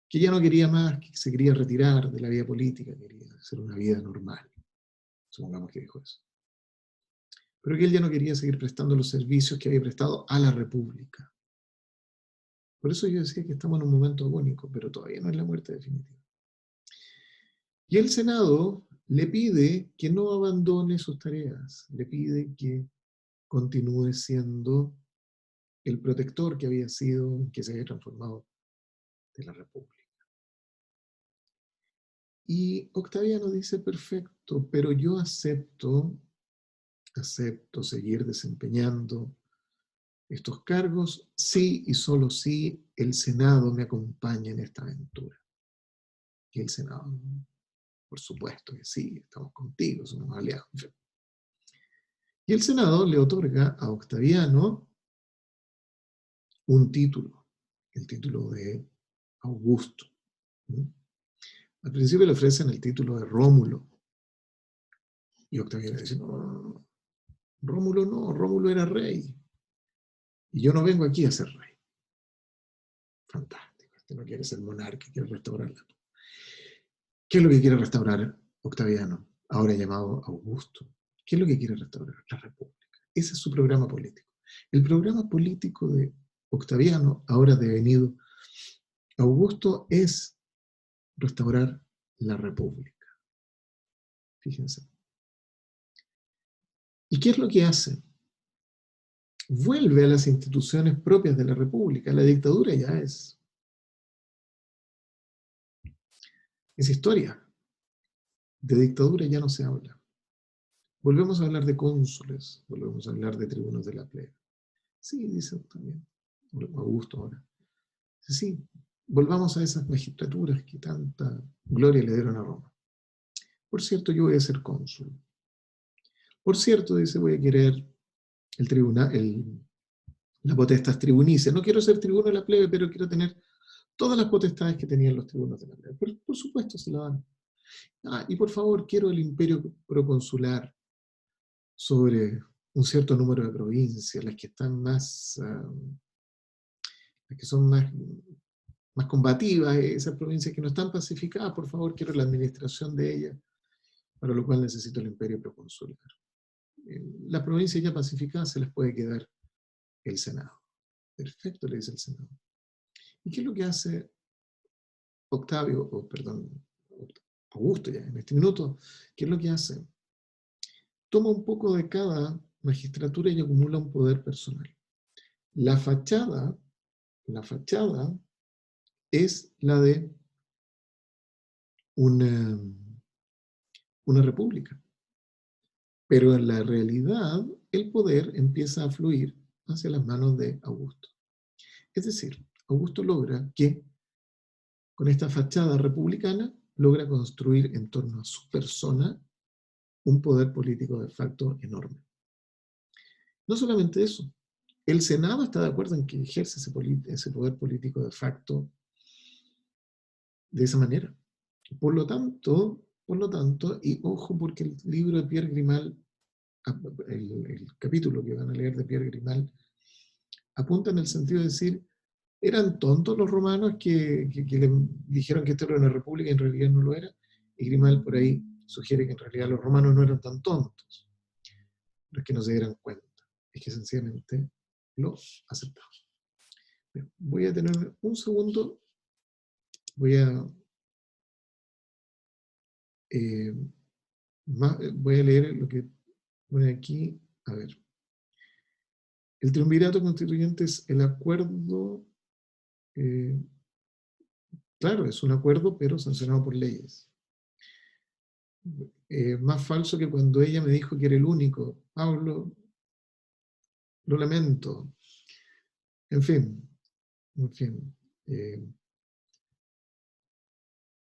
Speaker 1: que ya no quería más, que se quería retirar de la vida política, quería hacer una vida normal, supongamos que dijo eso. Pero que él ya no quería seguir prestando los servicios que había prestado a la República. Por eso yo decía que estamos en un momento agónico, pero todavía no es la muerte definitiva. Y el Senado le pide que no abandone sus tareas, le pide que continúe siendo el protector que había sido, que se había transformado de la República. Y Octaviano dice, perfecto, pero yo acepto seguir desempeñando estos cargos, sí y solo si el Senado me acompaña en esta aventura. Y el Senado, por supuesto que sí, estamos contigo, somos aliados. Y el Senado le otorga a Octaviano un título, el título de Augusto. Al principio le ofrecen el título de Rómulo. Y Octaviano dice, no, Rómulo era rey. Y yo no vengo aquí a ser rey. Fantástico, este no quiere ser monarca, quiere restaurarla. ¿Qué es lo que quiere restaurar Octaviano, ahora llamado Augusto? ¿Qué es lo que quiere restaurar? La República. Ese es su programa político. El programa político de Octaviano, ahora devenido Augusto, es restaurar la República. Fíjense. ¿Y qué es lo que hace? Vuelve a las instituciones propias de la República. La dictadura ya es Es historia. De dictadura ya no se habla. Volvemos a hablar de cónsules, volvemos a hablar de tribunos de la plebe. Sí, dice también Augusto ahora. Sí, volvamos a esas magistraturas que tanta gloria le dieron a Roma. Por cierto, yo voy a ser cónsul. Por cierto, dice, voy a querer el tribunal, la potestas tribunicia. No quiero ser tribuno de la plebe, pero quiero tener todas las potestades que tenían los tribunos de la plebe. Por supuesto se lo dan. Y por favor, quiero el imperio proconsular sobre un cierto número de provincias, las que están más, las que son más combativas, esas provincias que no están pacificadas, por favor, quiero la administración de ellas, para lo cual necesito el imperio proconsular. Las provincias ya pacificadas se las puede quedar el Senado. Perfecto, le dice el Senado. ¿Y qué es lo que hace Augusto ya en este minuto? ¿Qué es lo que hace? Toma un poco de cada magistratura y acumula un poder personal. La fachada es la de una república. Pero en la realidad, el poder empieza a fluir hacia las manos de Augusto. Es decir, Augusto logra que, con esta fachada republicana, logra construir en torno a su persona un poder político de facto enorme. No solamente eso, el Senado está de acuerdo en que ejerce ese poder político de facto de esa manera. Por lo tanto, y ojo porque el libro de Pierre Grimal, el capítulo que van a leer de Pierre Grimal, apunta en el sentido de decir, eran tontos los romanos que le dijeron que esto era una república y en realidad no lo era, y Grimal por ahí sugiere que en realidad los romanos no eran tan tontos, no es que no se dieran cuenta, es que sencillamente lo aceptaban. Bien, voy a tener un segundo, voy a leer lo que pone aquí, a ver. El triunvirato constituyente es el acuerdo, claro, es un acuerdo, pero sancionado por leyes. Más falso que cuando ella me dijo que era el único. Pablo, lo lamento. En fin.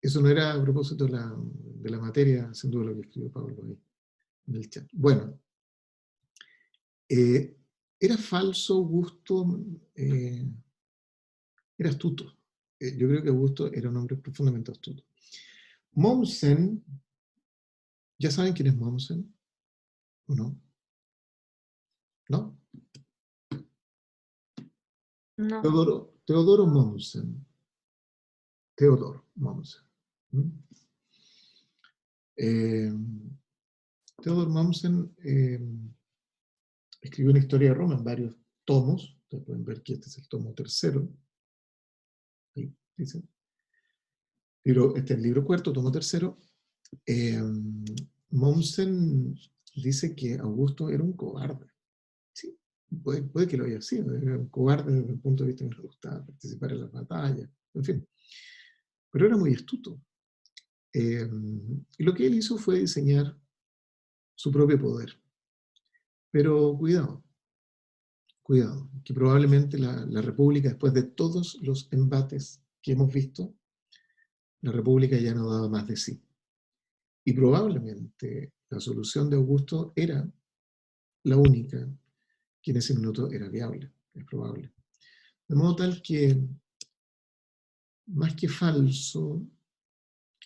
Speaker 1: Eso no era a propósito de la materia, sin duda lo que escribió Pablo ahí en el chat. Bueno, era falso, Augusto, era astuto. Yo creo que Augusto era un hombre profundamente astuto. Mommsen, ¿ya saben quién es Mommsen? ¿O no? ¿No?
Speaker 3: No.
Speaker 1: Teodoro Mommsen. Teodoro Mommsen. Theodor Mommsen escribió una historia de Roma en varios tomos. Ustedes pueden ver que este es el tomo tercero. Ahí dice. Pero este es el libro cuarto, tomo tercero. Mommsen dice que Augusto era un cobarde. Sí, puede que lo haya sido. Era un cobarde desde el punto de vista que no le gustaba participar en las batallas. En fin. Pero era muy astuto. Y lo que él hizo fue diseñar su propio poder. Pero cuidado, que probablemente la República, después de todos los embates que hemos visto, la República ya no daba más de sí. Y probablemente la solución de Augusto era la única que en ese minuto era viable, es probable. De modo tal que, más que falso,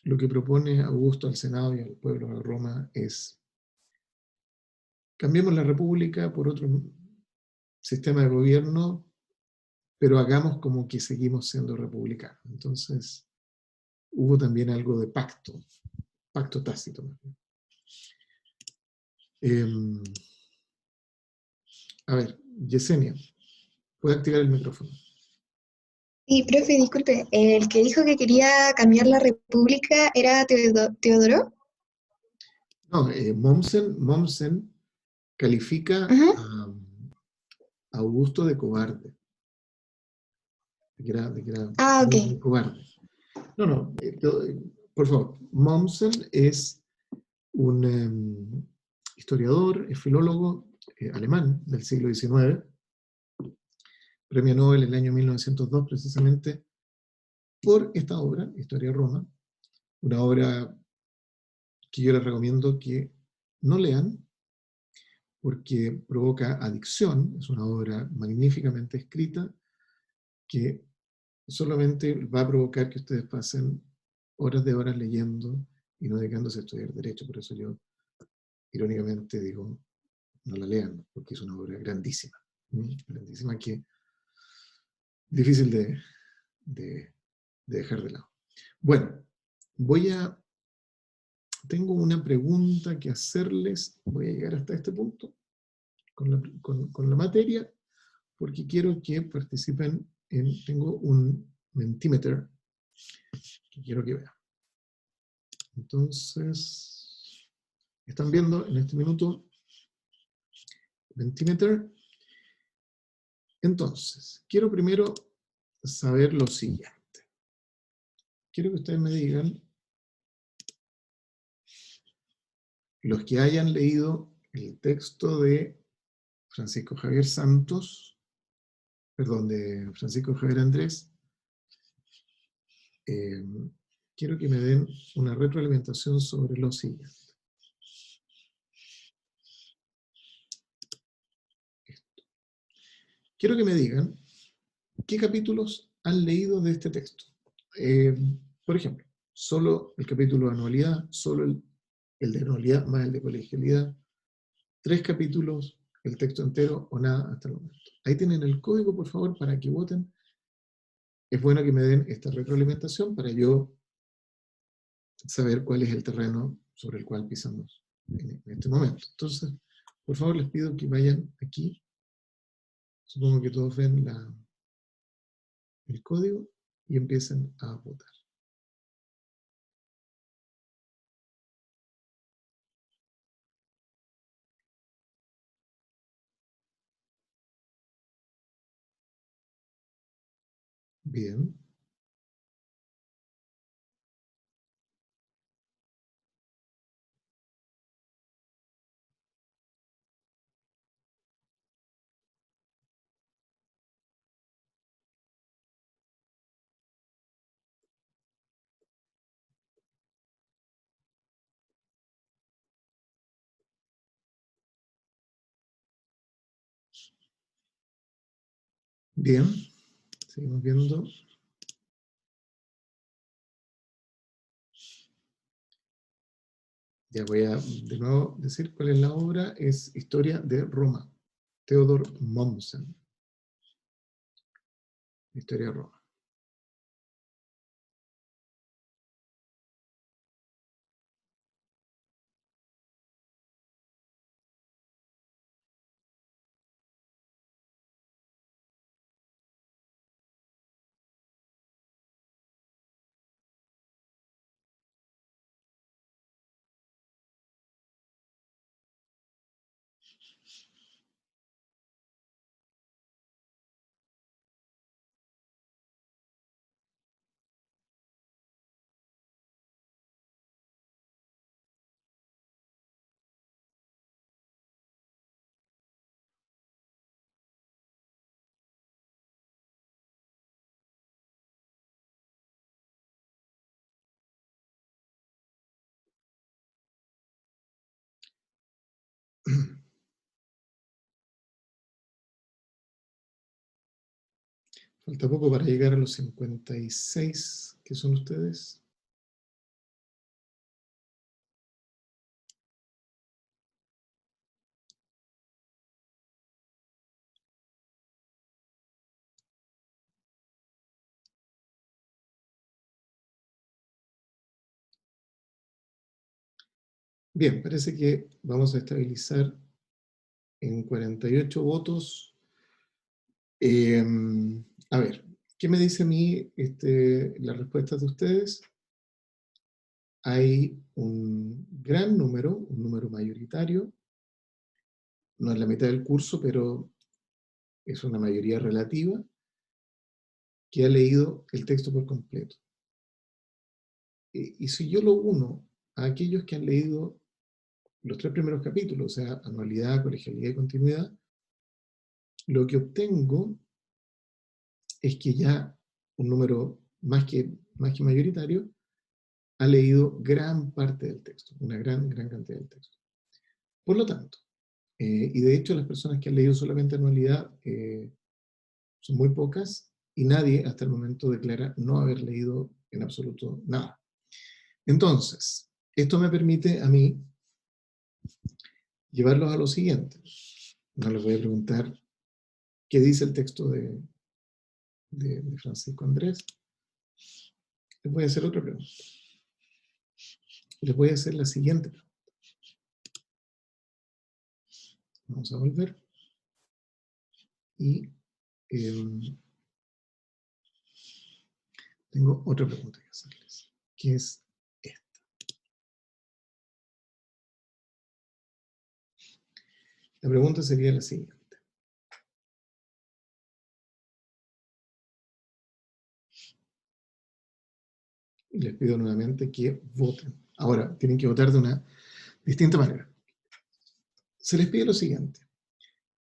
Speaker 1: lo que propone Augusto al Senado y al pueblo de Roma es: cambiemos la República por otro sistema de gobierno, pero hagamos como que seguimos siendo republicanos. Entonces, hubo también algo de pacto tácito. A ver, Yesenia, puede activar el micrófono.
Speaker 8: Sí, profe, disculpe, el que dijo que quería cambiar la república era Teodoro.
Speaker 1: No, Mommsen califica a Augusto de cobarde. De que era
Speaker 8: Ok.
Speaker 1: muy cobarde. No, por favor, Mommsen es un historiador, filólogo alemán del siglo XIX, premio Nobel en el año 1902 precisamente por esta obra, Historia de Roma, una obra que yo les recomiendo que no lean porque provoca adicción, es una obra magníficamente escrita que solamente va a provocar que ustedes pasen horas de horas leyendo y no dedicándose a estudiar Derecho. Por eso yo, irónicamente, digo, no la lean, porque es una obra grandísima. Grandísima que difícil de dejar de lado. Bueno, tengo una pregunta que hacerles. Voy a llegar hasta este punto con la materia, porque quiero que participen tengo un Mentimeter que quiero que vean. Entonces, están viendo en este minuto Mentimeter. Entonces, quiero primero saber lo siguiente. Quiero que ustedes me digan, los que hayan leído el texto de Francisco Javier Santos, perdón, de Francisco Javier Andrés, quiero que me den una retroalimentación sobre lo siguiente. Quiero que me digan qué capítulos han leído de este texto. Por ejemplo, solo el capítulo de anualidad, solo el de anualidad más el de colegialidad, 3 capítulos, el texto entero o nada hasta el momento. Ahí tienen el código, por favor, para que voten. Es bueno que me den esta retroalimentación para yo saber cuál es el terreno sobre el cual pisamos en este momento. Entonces, por favor, les pido que vayan aquí. Supongo que todos ven el código y empiecen a votar. Bien. Bien. Seguimos viendo. Ya voy a de nuevo decir cuál es la obra. Es Historia de Roma. Theodor Mommsen. Historia de Roma. Falta poco para llegar a los 56 que son ustedes. Bien, parece que vamos a estabilizar en 48 votos. A ver, ¿qué me dice a mí las respuestas de ustedes? Hay un gran número, un número mayoritario, no es la mitad del curso, pero es una mayoría relativa, que ha leído el texto por completo. Y si yo lo uno a aquellos que han leído los 3 primeros capítulos, o sea, anualidad, colegialidad y continuidad, lo que obtengo es que ya un número más que mayoritario ha leído gran parte del texto, una gran cantidad del texto. Por lo tanto, y de hecho las personas que han leído solamente anualidad son muy pocas, y nadie hasta el momento declara no haber leído en absoluto nada. Entonces, esto me permite a mí llevarlos a lo siguiente. No les voy a preguntar qué dice el texto de Francisco Andrés. Les voy a hacer otra pregunta. Les voy a hacer la siguiente pregunta. Vamos a volver. Y tengo otra pregunta que hacerles, que es esta. La pregunta sería la siguiente. Y les pido nuevamente que voten. Ahora, tienen que votar de una distinta manera. Se les pide lo siguiente.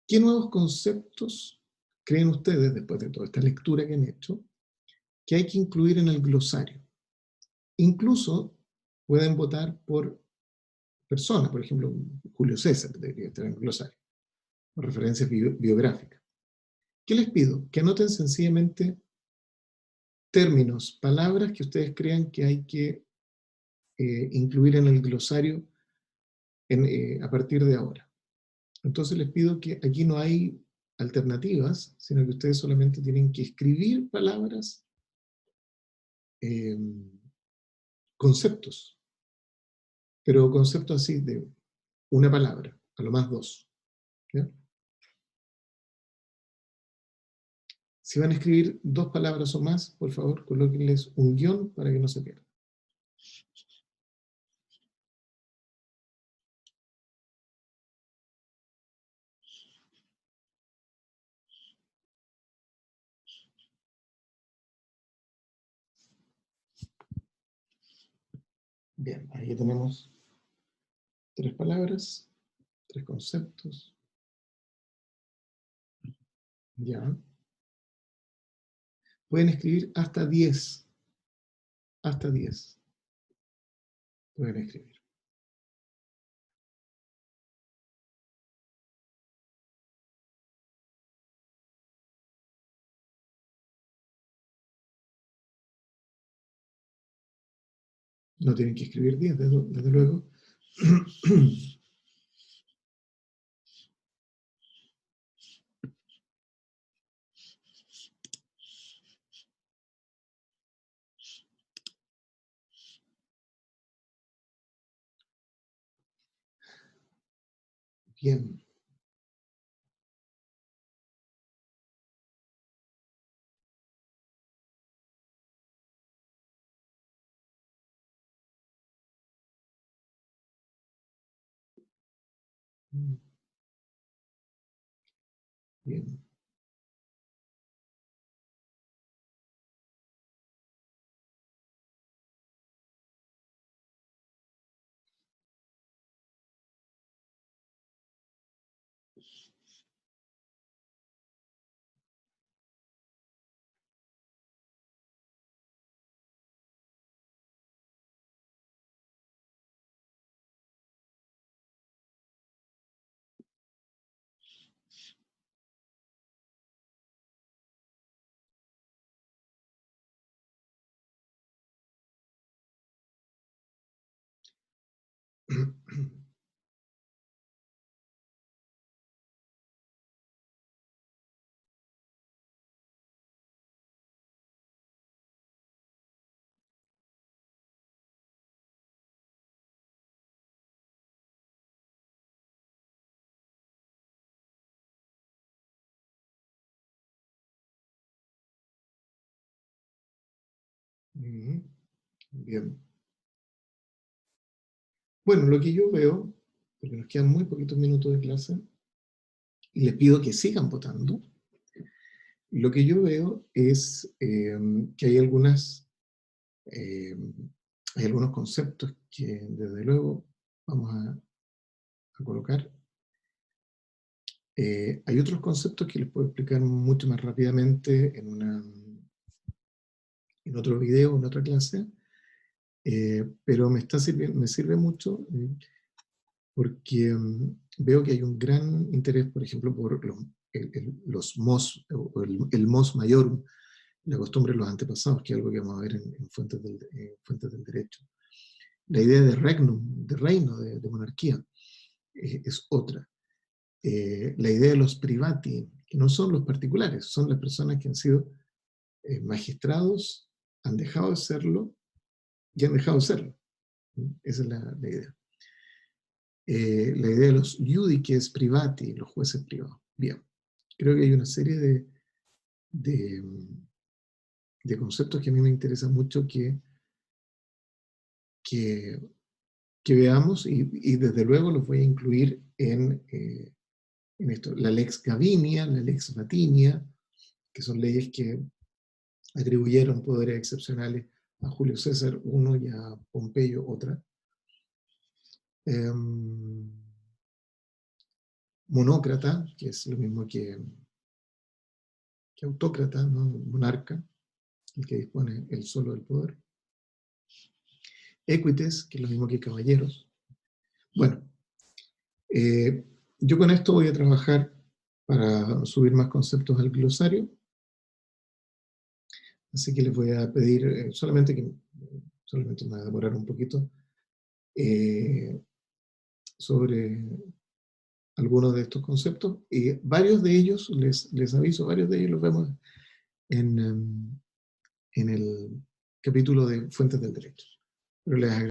Speaker 1: ¿Qué nuevos conceptos creen ustedes, después de toda esta lectura que han hecho, que hay que incluir en el glosario? Incluso pueden votar por persona, por ejemplo, Julio César debería estar en el glosario, por referencias biográficas. ¿Qué les pido? Que anoten sencillamente términos, palabras que ustedes crean que hay que incluir en el glosario a partir de ahora. Entonces les pido que aquí no hay alternativas, sino que ustedes solamente tienen que escribir palabras, conceptos, pero conceptos así de una palabra, a lo más 2. ¿Ya? Si van a escribir 2 palabras o más, por favor, colóquenles un guión para que no se pierdan. Bien, ahí tenemos 3 palabras, 3 conceptos. Ya. Pueden escribir hasta 10. Hasta 10. Pueden escribir. No tienen que escribir 10, desde luego. Bien. Bien. Bien. Bueno, lo que yo veo, porque nos quedan muy poquitos minutos de clase, y les pido que sigan votando, lo que yo veo es que hay algunas hay algunos conceptos que desde luego vamos a colocar. Hay otros conceptos que les puedo explicar mucho más rápidamente en otro video, en otra clase, pero me sirve mucho porque veo que hay un gran interés, por ejemplo, por los mos, o el mos maiorum, la costumbre de los antepasados, que es algo que vamos a ver en fuentes del derecho. La idea de regnum, de reino, de monarquía, es otra. La idea de los privati, que no son los particulares, son las personas que han sido magistrados, han dejado de serlo y han dejado de serlo. Esa es la idea. La idea de los judices privati, los jueces privados. Bien, creo que hay una serie de conceptos que a mí me interesa mucho que veamos, y desde luego los voy a incluir en esto. La lex Gavinia, la lex Latinia, que son leyes que atribuyeron poderes excepcionales a Julio César uno y a Pompeyo otra. Monócrata, que es lo mismo que autócrata, ¿no? Monarca, el que dispone él solo del poder. Equites, que es lo mismo que caballeros. Bueno, yo con esto voy a trabajar para subir más conceptos al glosario. Así que les voy a pedir solamente me voy a demorar un poquito sobre algunos de estos conceptos, y varios de ellos, les aviso, varios de ellos los vemos en el capítulo de Fuentes del Derecho. Pero les